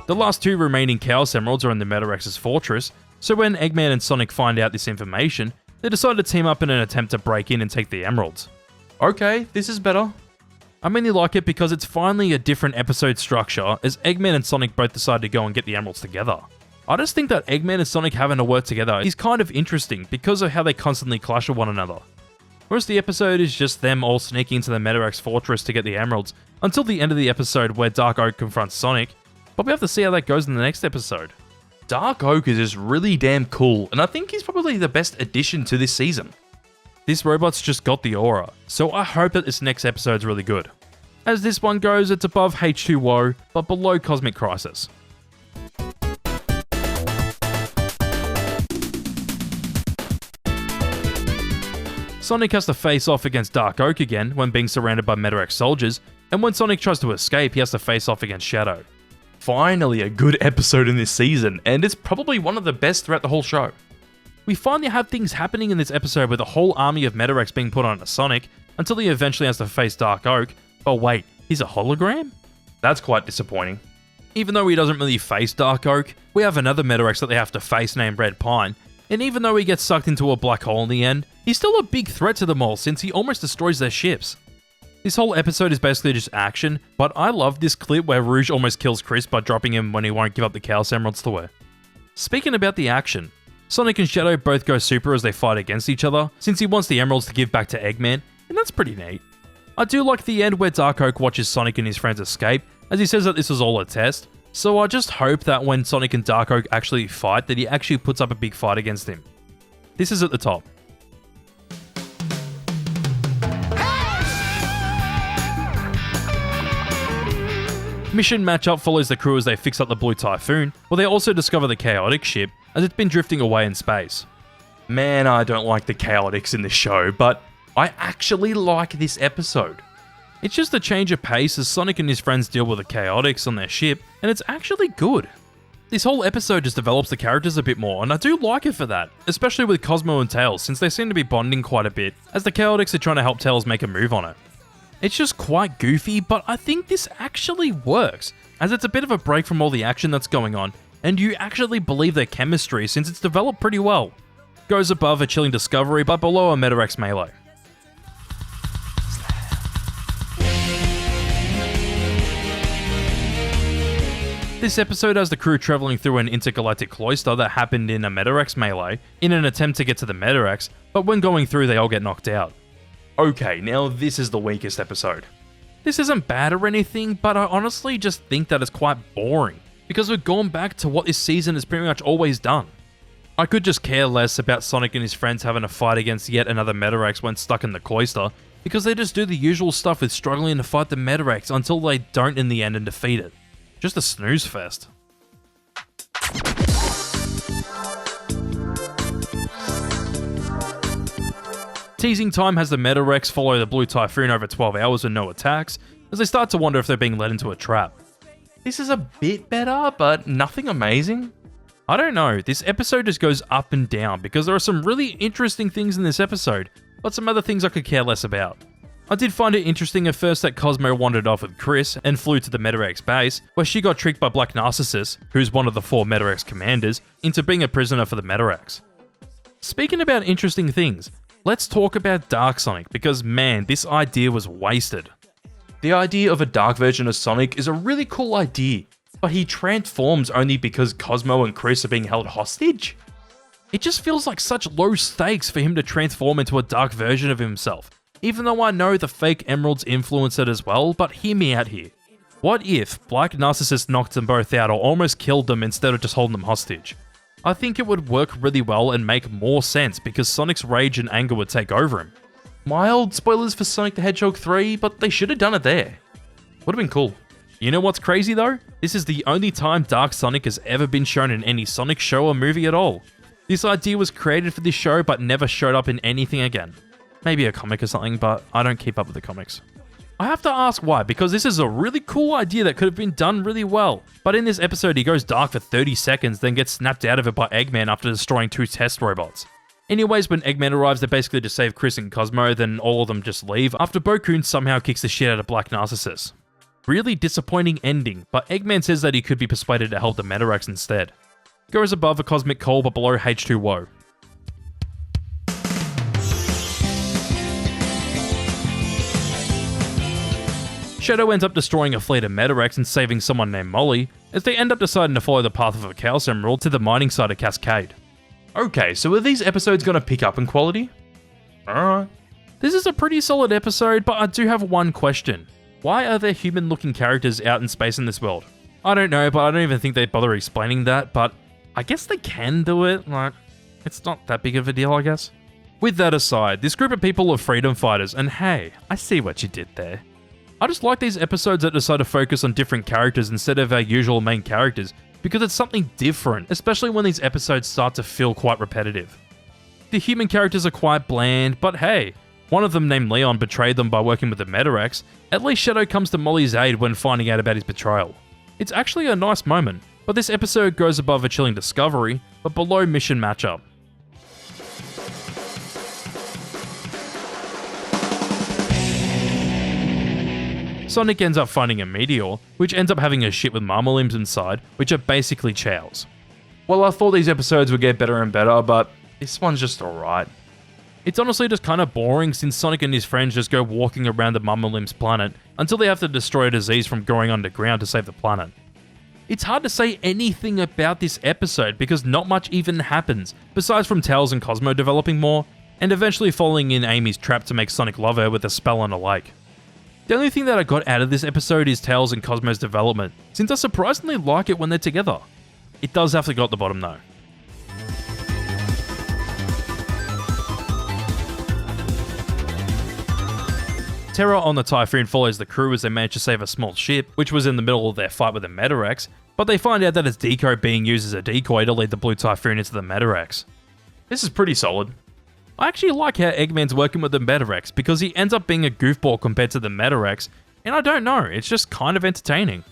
The last 2 remaining Chaos Emeralds are in the Medirex's fortress, so when Eggman and Sonic find out this information, they decide to team up in an attempt to break in and take the emeralds. Okay, this is better. I mainly like it because it's finally a different episode structure, as Eggman and Sonic both decide to go and get the emeralds together. I just think that Eggman and Sonic having to work together is kind of interesting because of how they constantly clash with one another. Whereas the episode is just them all sneaking into the Medirex fortress to get the emeralds, until the end of the episode where Dark Oak confronts Sonic, but we have to see how that goes in the next episode. Dark Oak is just really damn cool, and I think he's probably the best addition to this season. This robot's just got the aura, so I hope that this next episode's really good. As this one goes, it's above H2O, but below Cosmic Crisis. Sonic has to face off against Dark Oak again when being surrounded by Medirex soldiers, and when Sonic tries to escape, he has to face off against Shadow. Finally, a good episode in this season, and it's probably one of the best throughout the whole show. We finally have things happening in this episode with a whole army of Medirex being put onto Sonic, until he eventually has to face Dark Oak. Oh wait, he's a hologram? That's quite disappointing. Even though he doesn't really face Dark Oak, we have another Medirex that they have to face named Red Pine, and even though he gets sucked into a black hole in the end, he's still a big threat to them all since he almost destroys their ships. This whole episode is basically just action, but I love this clip where Rouge almost kills Chris by dropping him when he won't give up the Chaos Emeralds to her. Speaking about the action, Sonic and Shadow both go super as they fight against each other, since he wants the emeralds to give back to Eggman, and that's pretty neat. I do like the end where Dark Oak watches Sonic and his friends escape, as he says that this was all a test, so I just hope that when Sonic and Dark Oak actually fight, that he actually puts up a big fight against him. This is at the top. Mission matchup follows the crew as they fix up the Blue Typhoon, where they also discover the Chaotix ship, as it's been drifting away in space. Man, I don't like the Chaotix in this show, but I actually like this episode. It's just a change of pace as Sonic and his friends deal with the Chaotix on their ship, and it's actually good. This whole episode just develops the characters a bit more, and I do like it for that, especially with Cosmo and Tails, since they seem to be bonding quite a bit, as the Chaotix are trying to help Tails make a move on it. It's just quite goofy, but I think this actually works, as it's a bit of a break from all the action that's going on, and you actually believe their chemistry since it's developed pretty well. Goes above A Chilling Discovery, but below a Medirex Melee. This episode has the crew travelling through an intergalactic cloister that happened in a Medirex Melee, in an attempt to get to the Medirex, but when going through they all get knocked out. Okay, now this is the weakest episode. This isn't bad or anything, but I honestly just think that it's quite boring, because we've gone back to what this season has pretty much always done. I could just care less about Sonic and his friends having a fight against yet another Medirex when stuck in the cloister, because they just do the usual stuff with struggling to fight the Medirex until they don't in the end and defeat it. Just a snooze fest. Teasing Time has the Medirex follow the Blue Typhoon over 12 hours with no attacks, as they start to wonder if they're being led into a trap. This is a bit better, but nothing amazing. I don't know, this episode just goes up and down because there are some really interesting things in this episode, but some other things I could care less about. I did find it interesting at first that Cosmo wandered off with Chris and flew to the Metarex base, where she got tricked by Black Narcissus, who's one of the 4 Metarex commanders, into being a prisoner for the Metarex. Speaking about interesting things, let's talk about Dark Sonic, because man, this idea was wasted. The idea of a dark version of Sonic is a really cool idea, but he transforms only because Cosmo and Chris are being held hostage? It just feels like such low stakes for him to transform into a dark version of himself, even though I know the fake emeralds influence it as well, but hear me out here. What if Black Narcissus knocked them both out or almost killed them instead of just holding them hostage? I think it would work really well and make more sense because Sonic's rage and anger would take over him. Mild spoilers for Sonic the Hedgehog 3, but they should have done it there. Would have been cool. You know what's crazy though? This is the only time Dark Sonic has ever been shown in any Sonic show or movie at all. This idea was created for this show but never showed up in anything again. Maybe a comic or something, but I don't keep up with the comics. I have to ask why, because this is a really cool idea that could have been done really well. But in this episode, he goes dark for 30 seconds, then gets snapped out of it by Eggman after destroying 2 test robots. Anyways, when Eggman arrives, they basically just save Chris and Cosmo, then all of them just leave, after Bokoon somehow kicks the shit out of Black Narcissus. Really disappointing ending, but Eggman says that he could be persuaded to help the Metarex instead. Goes above a cosmic coal but below H2O. Shadow ends up destroying a fleet of Metarex and saving someone named Molly, as they end up deciding to follow the path of a Chaos Emerald to the mining site of Cascade. Okay, so are these episodes going to pick up in quality? Alright. This is a pretty solid episode, but I do have one question. Why are there human-looking characters out in space in this world? I don't know, but I don't even think they bother explaining that, but I guess they can do it, like, it's not that big of a deal, I guess. With that aside, this group of people are freedom fighters, and hey, I see what you did there. I just like these episodes that decide to focus on different characters instead of our usual main characters, because it's something different, especially when these episodes start to feel quite repetitive. The human characters are quite bland, but hey, one of them named Leon betrayed them by working with the Metarex. At least Shadow comes to Molly's aid when finding out about his betrayal. It's actually a nice moment, but this episode goes above a chilling discovery, but below mission matchup. Sonic ends up finding a meteor, which ends up having a ship with Marmalims inside, which are basically chows. Well, I thought these episodes would get better and better, but this one's just alright. It's honestly just kind of boring since Sonic and his friends just go walking around the Marmalims planet until they have to destroy a disease from growing underground to save the planet. It's hard to say anything about this episode because not much even happens, besides from Tails and Cosmo developing more, and eventually falling in Amy's trap to make Sonic love her with a spell on a lake. The only thing that I got out of this episode is Tails and Cosmo's development, since I surprisingly like it when they're together. It does have to go at the bottom though. Terra on the Typhoon follows the crew as they manage to save a small ship, which was in the middle of their fight with the Metarex, but they find out that it's Deco being used as a decoy to lead the Blue Typhoon into the Metarex. This is pretty solid. I actually like how Eggman's working with the Metarex because he ends up being a goofball compared to the Metarex, and I don't know, it's just kind of entertaining.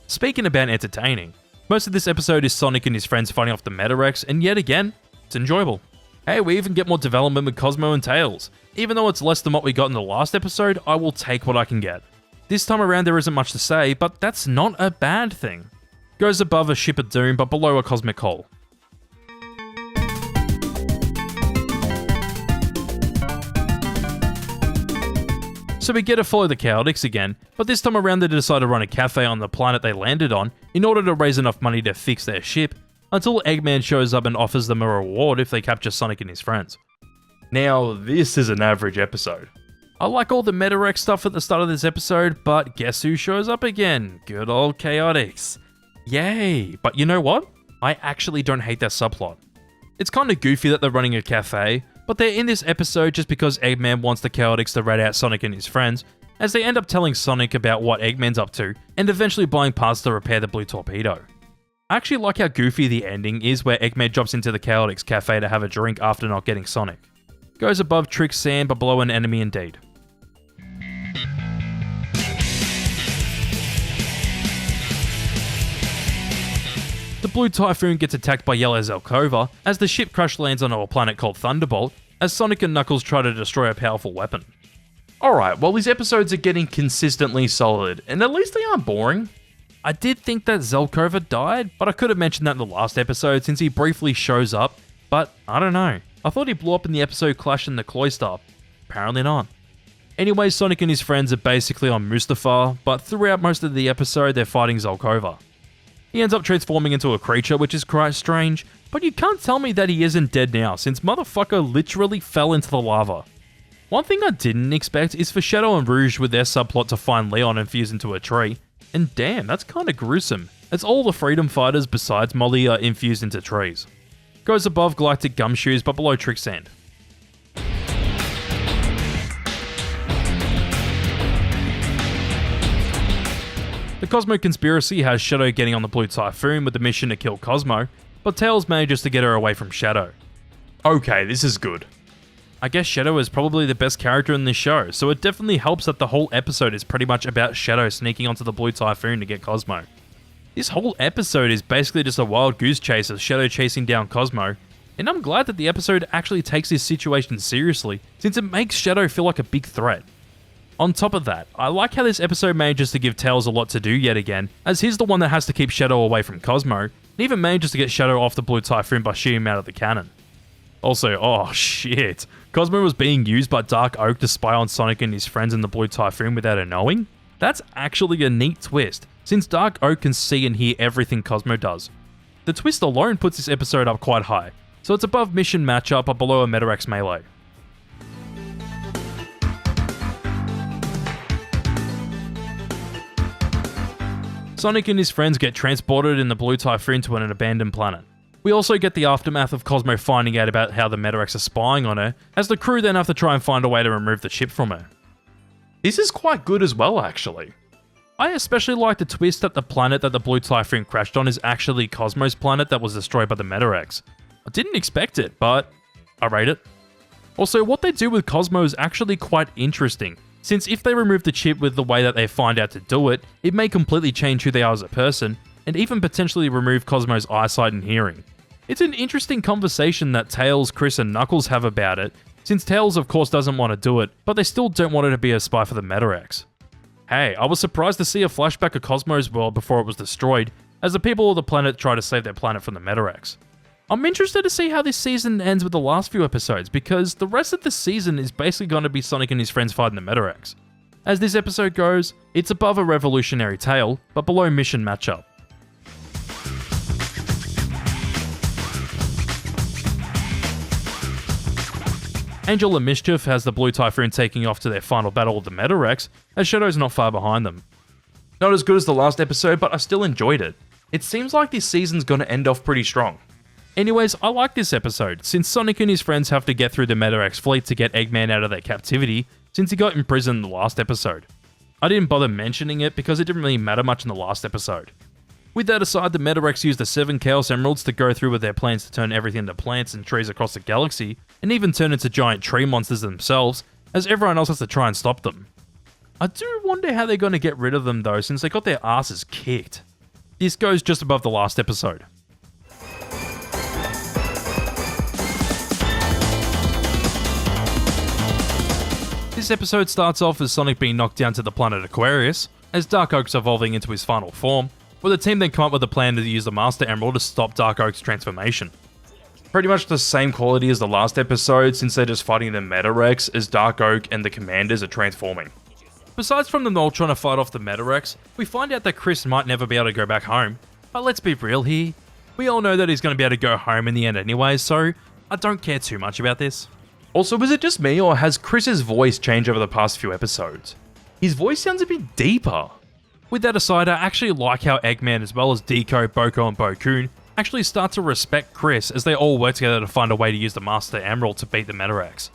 Speaking about entertaining, most of this episode is Sonic and his friends fighting off the Metarex, and yet again, it's enjoyable. Hey, we even get more development with Cosmo and Tails. Even though it's less than what we got in the last episode, I will take what I can get. This time around there isn't much to say, but that's not a bad thing. Goes above a Ship of Doom, but below a Cosmic Hole. So we get to follow the Chaotix again, but this time around they decide to run a cafe on the planet they landed on in order to raise enough money to fix their ship, until Eggman shows up and offers them a reward if they capture Sonic and his friends. Now, this is an average episode. I like all the Metarex stuff at the start of this episode, but guess who shows up again? Good old Chaotix. Yay! But you know what? I actually don't hate that subplot. It's kinda goofy that they're running a cafe, but they're in this episode just because Eggman wants the Chaotix to rat out Sonic and his friends, as they end up telling Sonic about what Eggman's up to, and eventually buying parts to repair the Blue Torpedo. I actually like how goofy the ending is where Eggman drops into the Chaotix cafe to have a drink after not getting Sonic. Goes above Trick Sand but below an enemy indeed. The Blue Typhoon gets attacked by Yellow Zelkova as the ship crash lands onto a planet called Thunderbolt, as Sonic and Knuckles try to destroy a powerful weapon. Alright, well these episodes are getting consistently solid, and at least they aren't boring. I did think that Zelkova died, but I could have mentioned that in the last episode since he briefly shows up, but I don't know. I thought he blew up in the episode Clash in the Cloister. Apparently not. Anyway, Sonic and his friends are basically on Mustafar, but throughout most of the episode they're fighting Zelkova. He ends up transforming into a creature, which is quite strange, but you can't tell me that he isn't dead now since motherfucker literally fell into the lava. One thing I didn't expect is for Shadow and Rouge with their subplot to find Leon and fuse into a tree, and damn, that's kinda gruesome, as all the freedom fighters besides Molly are infused into trees. Goes above Galactic Gumshoes but below Tricksand. The Cosmo Conspiracy has Shadow getting on the Blue Typhoon with the mission to kill Cosmo, but Tails manages to get her away from Shadow. Okay, this is good. I guess Shadow is probably the best character in this show, so it definitely helps that the whole episode is pretty much about Shadow sneaking onto the Blue Typhoon to get Cosmo. This whole episode is basically just a wild goose chase of Shadow chasing down Cosmo, and I'm glad that the episode actually takes this situation seriously, since it makes Shadow feel like a big threat. On top of that, I like how this episode manages to give Tails a lot to do yet again, as he's the one that has to keep Shadow away from Cosmo, and even manages to get Shadow off the Blue Typhoon by shooting him out of the cannon. Also, oh shit, Cosmo was being used by Dark Oak to spy on Sonic and his friends in the Blue Typhoon without her knowing? That's actually a neat twist, since Dark Oak can see and hear everything Cosmo does. The twist alone puts this episode up quite high, so it's above Mission Matchup but below a Metarex Melee. Sonic and his friends get transported in the Blue Typhoon to an abandoned planet. We also get the aftermath of Cosmo finding out about how the Metarex are spying on her, as the crew then have to try and find a way to remove the chip from her. This is quite good as well, actually. I especially like the twist that the planet that the Blue Typhoon crashed on is actually Cosmo's planet that was destroyed by the Metarex. I didn't expect it, but I rate it. Also, what they do with Cosmo is actually quite interesting, since if they remove the chip with the way that they find out to do it, it may completely change who they are as a person, and even potentially remove Cosmo's eyesight and hearing. It's an interesting conversation that Tails, Chris, and Knuckles have about it, since Tails of course doesn't want to do it, but they still don't want her to be a spy for the Metarex. Hey, I was surprised to see a flashback of Cosmo's world before it was destroyed, as the people of the planet try to save their planet from the Metarex. I'm interested to see how this season ends with the last few episodes, because the rest of the season is basically going to be Sonic and his friends fighting the Metarex. As this episode goes, it's above a revolutionary tale, but below Mission Matchup. Angel and Mischief has the Blue Typhoon taking off to their final battle with the Metarex, as Shadow's not far behind them. Not as good as the last episode, but I still enjoyed it. It seems like this season's gonna end off pretty strong. Anyways, I like this episode, since Sonic and his friends have to get through the Metarex fleet to get Eggman out of their captivity, since he got imprisoned in the last episode. I didn't bother mentioning it because it didn't really matter much in the last episode. With that aside, the Metarex used the 7 Chaos Emeralds to go through with their plans to turn everything into plants and trees across the galaxy, and even turn into giant tree monsters themselves, as everyone else has to try and stop them. I do wonder how they're going to get rid of them though, since they got their asses kicked. This goes just above the last episode. This episode starts off as Sonic being knocked down to the planet Aquarius, as Dark Oak's evolving into his final form, where the team then come up with a plan to use the Master Emerald to stop Dark Oak's transformation. Pretty much the same quality as the last episode, since they're just fighting the Metarex as Dark Oak and the Commanders are transforming. Besides from them all trying to fight off the Metarex, we find out that Chris might never be able to go back home, but let's be real here. We all know that he's going to be able to go home in the end anyway, so I don't care too much about this. Also, is it just me, or has Chris's voice changed over the past few episodes? His voice sounds a bit deeper. With that aside, I actually like how Eggman as well as Deco, Boko, and Bo-Kun actually start to respect Chris as they all work together to find a way to use the Master Emerald to beat the Metarex.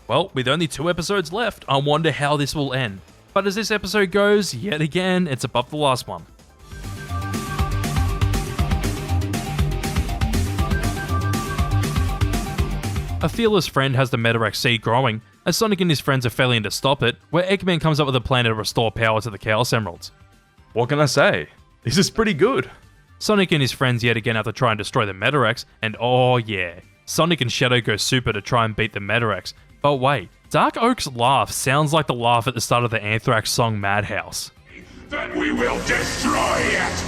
Well, with only 2 episodes left, I wonder how this will end. But as this episode goes, yet again, it's above the last one. A fearless friend has the Metarex seed growing, as Sonic and his friends are failing to stop it, where Eggman comes up with a plan to restore power to the Chaos Emeralds. What can I say? This is pretty good. Sonic and his friends yet again have to try and destroy the Metarex, and oh yeah, Sonic and Shadow go super to try and beat the Metarex, but wait, Dark Oak's laugh sounds like the laugh at the start of the Anthrax song Madhouse. Then we will destroy it!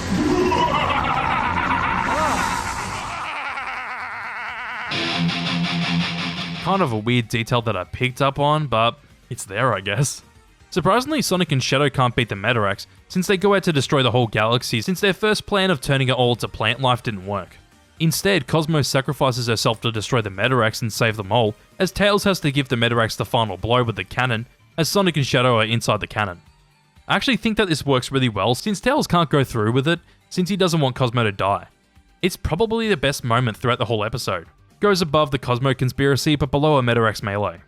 Kind of a weird detail that I picked up on, but it's there, I guess. Surprisingly, Sonic and Shadow can't beat the Metarex, since they go out to destroy the whole galaxy, since their first plan of turning it all to plant life didn't work. Instead, Cosmos sacrifices herself to destroy the Metarex and save them all, as Tails has to give the Metarex the final blow with the cannon, as Sonic and Shadow are inside the cannon. I actually think that this works really well, since Tails can't go through with it, since he doesn't want Cosmo to die. It's probably the best moment throughout the whole episode. Goes above the Cosmo conspiracy, but below a Metarex melee.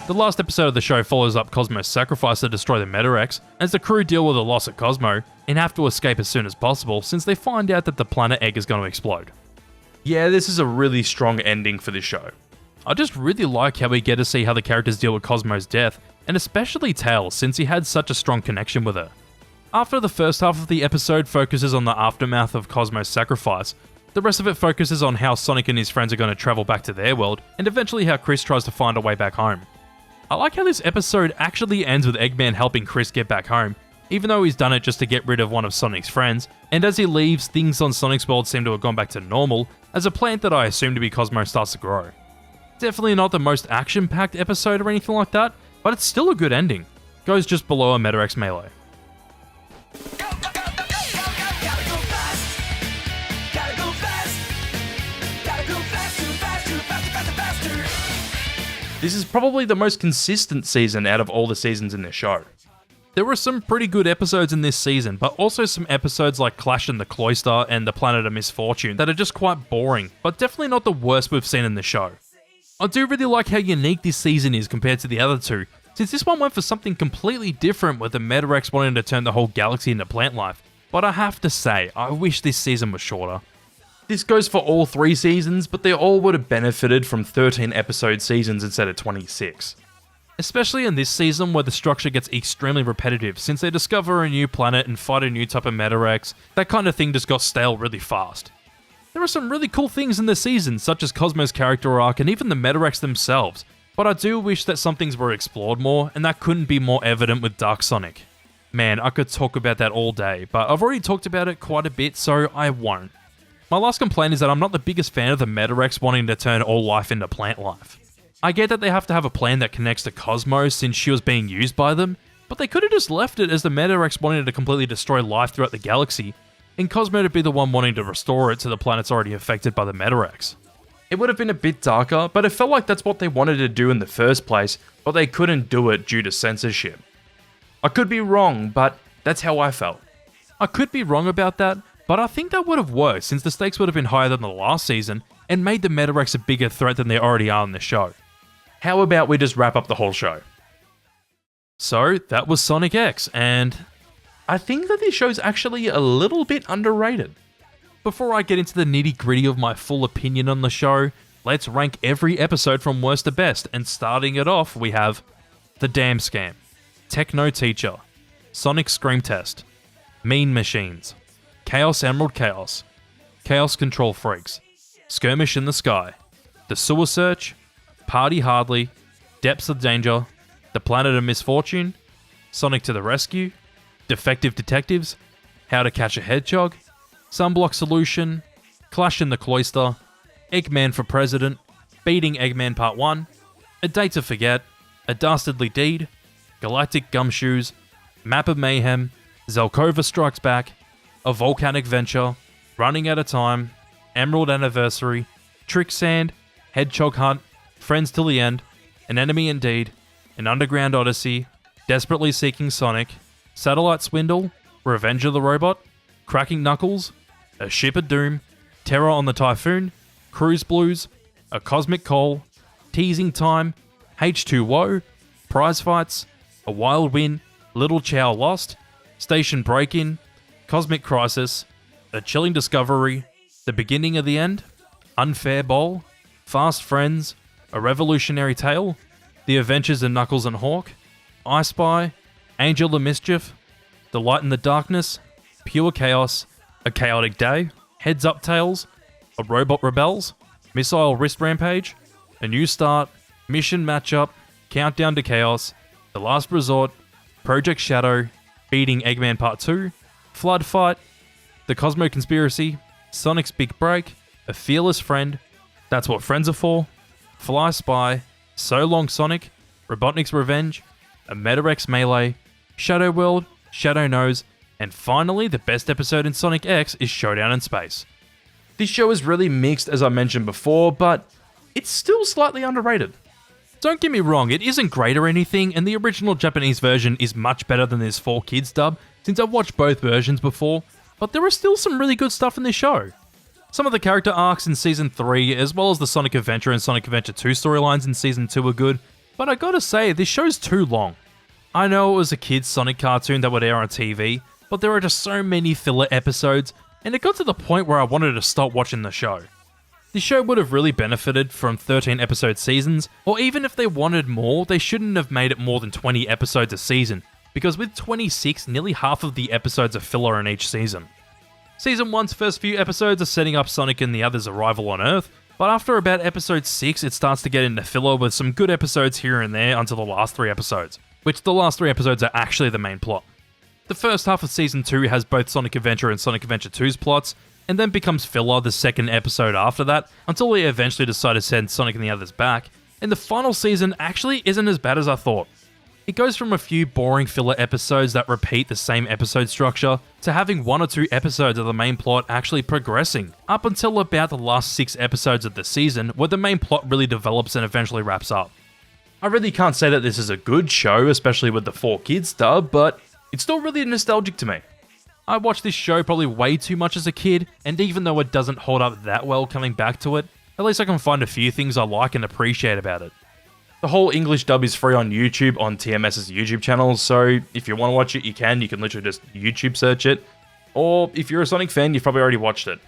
The last episode of the show follows up Cosmo's sacrifice to destroy the Metarex, as the crew deal with the loss of Cosmo, and have to escape as soon as possible since they find out that the planet egg is going to explode. Yeah, this is a really strong ending for this show. I just really like how we get to see how the characters deal with Cosmo's death, and especially Tails since he had such a strong connection with her. After the first half of the episode focuses on the aftermath of Cosmo's sacrifice, the rest of it focuses on how Sonic and his friends are going to travel back to their world, and eventually how Chris tries to find a way back home. I like how this episode actually ends with Eggman helping Chris get back home, even though he's done it just to get rid of one of Sonic's friends, and as he leaves, things on Sonic's world seem to have gone back to normal, as a plant that I assume to be Cosmo starts to grow. Definitely not the most action-packed episode or anything like that, but it's still a good ending. Goes just below a Metarex melee. This is probably the most consistent season out of all the seasons in this show. There were some pretty good episodes in this season, but also some episodes like Clash in the Cloister and The Planet of Misfortune that are just quite boring, but definitely not the worst we've seen in the show. I do really like how unique this season is compared to the other two, since this one went for something completely different with the Metarex wanting to turn the whole galaxy into plant life, but I have to say, I wish this season was shorter. This goes for all 3 seasons, but they all would have benefited from 13 episode seasons instead of 26. Especially in this season where the structure gets extremely repetitive since they discover a new planet and fight a new type of Metarex, that kind of thing just got stale really fast. There are some really cool things in this season, such as Cosmo's character arc and even the Metarex themselves, but I do wish that some things were explored more, and that couldn't be more evident with Dark Sonic. Man, I could talk about that all day, but I've already talked about it quite a bit, so I won't. My last complaint is that I'm not the biggest fan of the Metarex wanting to turn all life into plant life. I get that they have to have a plan that connects to Cosmo since she was being used by them, but they could have just left it as the Metarex wanting to completely destroy life throughout the galaxy, and Cosmo to be the one wanting to restore it to the planets already affected by the Metarex. It would have been a bit darker, but it felt like that's what they wanted to do in the first place, but they couldn't do it due to censorship. I could be wrong, but that's how I felt. I could be wrong about that, but I think that would have worked since the stakes would have been higher than the last season and made the Metarex a bigger threat than they already are in the show. How about we just wrap up the whole show? So, that was Sonic X, and I think that this show's actually a little bit underrated. Before I get into the nitty-gritty of my full opinion on the show, let's rank every episode from worst to best, and starting it off, we have The Damn Scam, Techno Teacher, Sonic Scream Test, Mean Machines, Chaos Emerald Chaos, Chaos Control Freaks, Skirmish in the Sky, The Sewer Search, Party Hardly, Depths of Danger, The Planet of Misfortune, Sonic to the Rescue, Defective Detectives, How to Catch a Hedgehog, Sunblock Solution, Clash in the Cloister, Eggman for President, Beating Eggman Part 1, A Day to Forget, A Dastardly Deed, Galactic Gumshoes, Map of Mayhem, Zelkova Strikes Back, A Volcanic Venture, Running Out of Time, Emerald Anniversary, Trick Sand, Hedgehog Hunt, Friends Till the End, An Enemy Indeed, An Underground Odyssey, Desperately Seeking Sonic, Satellite Swindle, Revenge of the Robot, Cracking Knuckles, A Ship of Doom, Terror on the Typhoon, Cruise Blues, A Cosmic Call, Teasing Time, H2O, Prize Fights, A Wild Win, Little Chow Lost, Station Break-In, Cosmic Crisis, A Chilling Discovery, The Beginning of the End, Unfair Bowl, Fast Friends, A Revolutionary Tale, The Adventures of Knuckles and Hawk, I Spy, Angel of Mischief, The Light in the Darkness, Pure Chaos, A Chaotic Day, Heads Up Tails, A Robot Rebels, Missile Wrist Rampage, A New Start, Mission Matchup, Countdown to Chaos, The Last Resort, Project Shadow, Beating Eggman Part 2, Flood Fight, The Cosmo Conspiracy, Sonic's Big Break, A Fearless Friend, That's What Friends Are For, Fly Spy, So Long Sonic, Robotnik's Revenge, A Metarex Melee, Shadow World, Shadow Knows, and finally the best episode in Sonic X is Showdown in Space. This show is really mixed as I mentioned before, but it's still slightly underrated. Don't get me wrong, it isn't great or anything, and the original Japanese version is much better than this 4Kids dub, since I've watched both versions before, but there are still some really good stuff in this show. Some of the character arcs in Season 3, as well as the Sonic Adventure and Sonic Adventure 2 storylines in Season 2 are good, but I gotta say, this show's too long. I know it was a kid's Sonic cartoon that would air on TV, but there are just so many filler episodes, and it got to the point where I wanted to stop watching the show. The show would have really benefited from 13 episode seasons, or even if they wanted more, they shouldn't have made it more than 20 episodes a season, because with 26, nearly half of the episodes are filler in each season. Season 1's first few episodes are setting up Sonic and the others' arrival on Earth, but after about episode 6 it starts to get into filler with some good episodes here and there until the last 3 episodes, which the last 3 episodes are actually the main plot. The first half of Season 2 has both Sonic Adventure and Sonic Adventure 2's plots, and then becomes filler the second episode after that, until they eventually decide to send Sonic and the others back, and the final season actually isn't as bad as I thought. It goes from a few boring filler episodes that repeat the same episode structure, to having 1 or 2 episodes of the main plot actually progressing, up until about the last 6 episodes of the season, where the main plot really develops and eventually wraps up. I really can't say that this is a good show, especially with the 4Kids dub, but it's still really nostalgic to me. I watched this show probably way too much as a kid, and even though it doesn't hold up that well coming back to it, at least I can find a few things I like and appreciate about it. The whole English dub is free on YouTube on TMS's YouTube channel, so if you want to watch it, you can literally just YouTube search it, or if you're a Sonic fan, you've probably already watched it.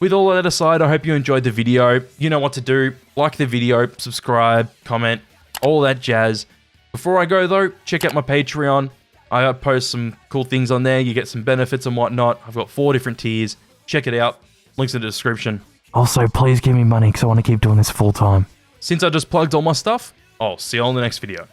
With all that aside, I hope you enjoyed the video. You know what to do, like the video, subscribe, comment, all that jazz. Before I go though, check out my Patreon. I post some cool things on there, you get some benefits and whatnot. I've got 4 different tiers. Check it out. Links in the description. Also, please give me money because I want to keep doing this full time. Since I just plugged all my stuff, I'll see you on the next video.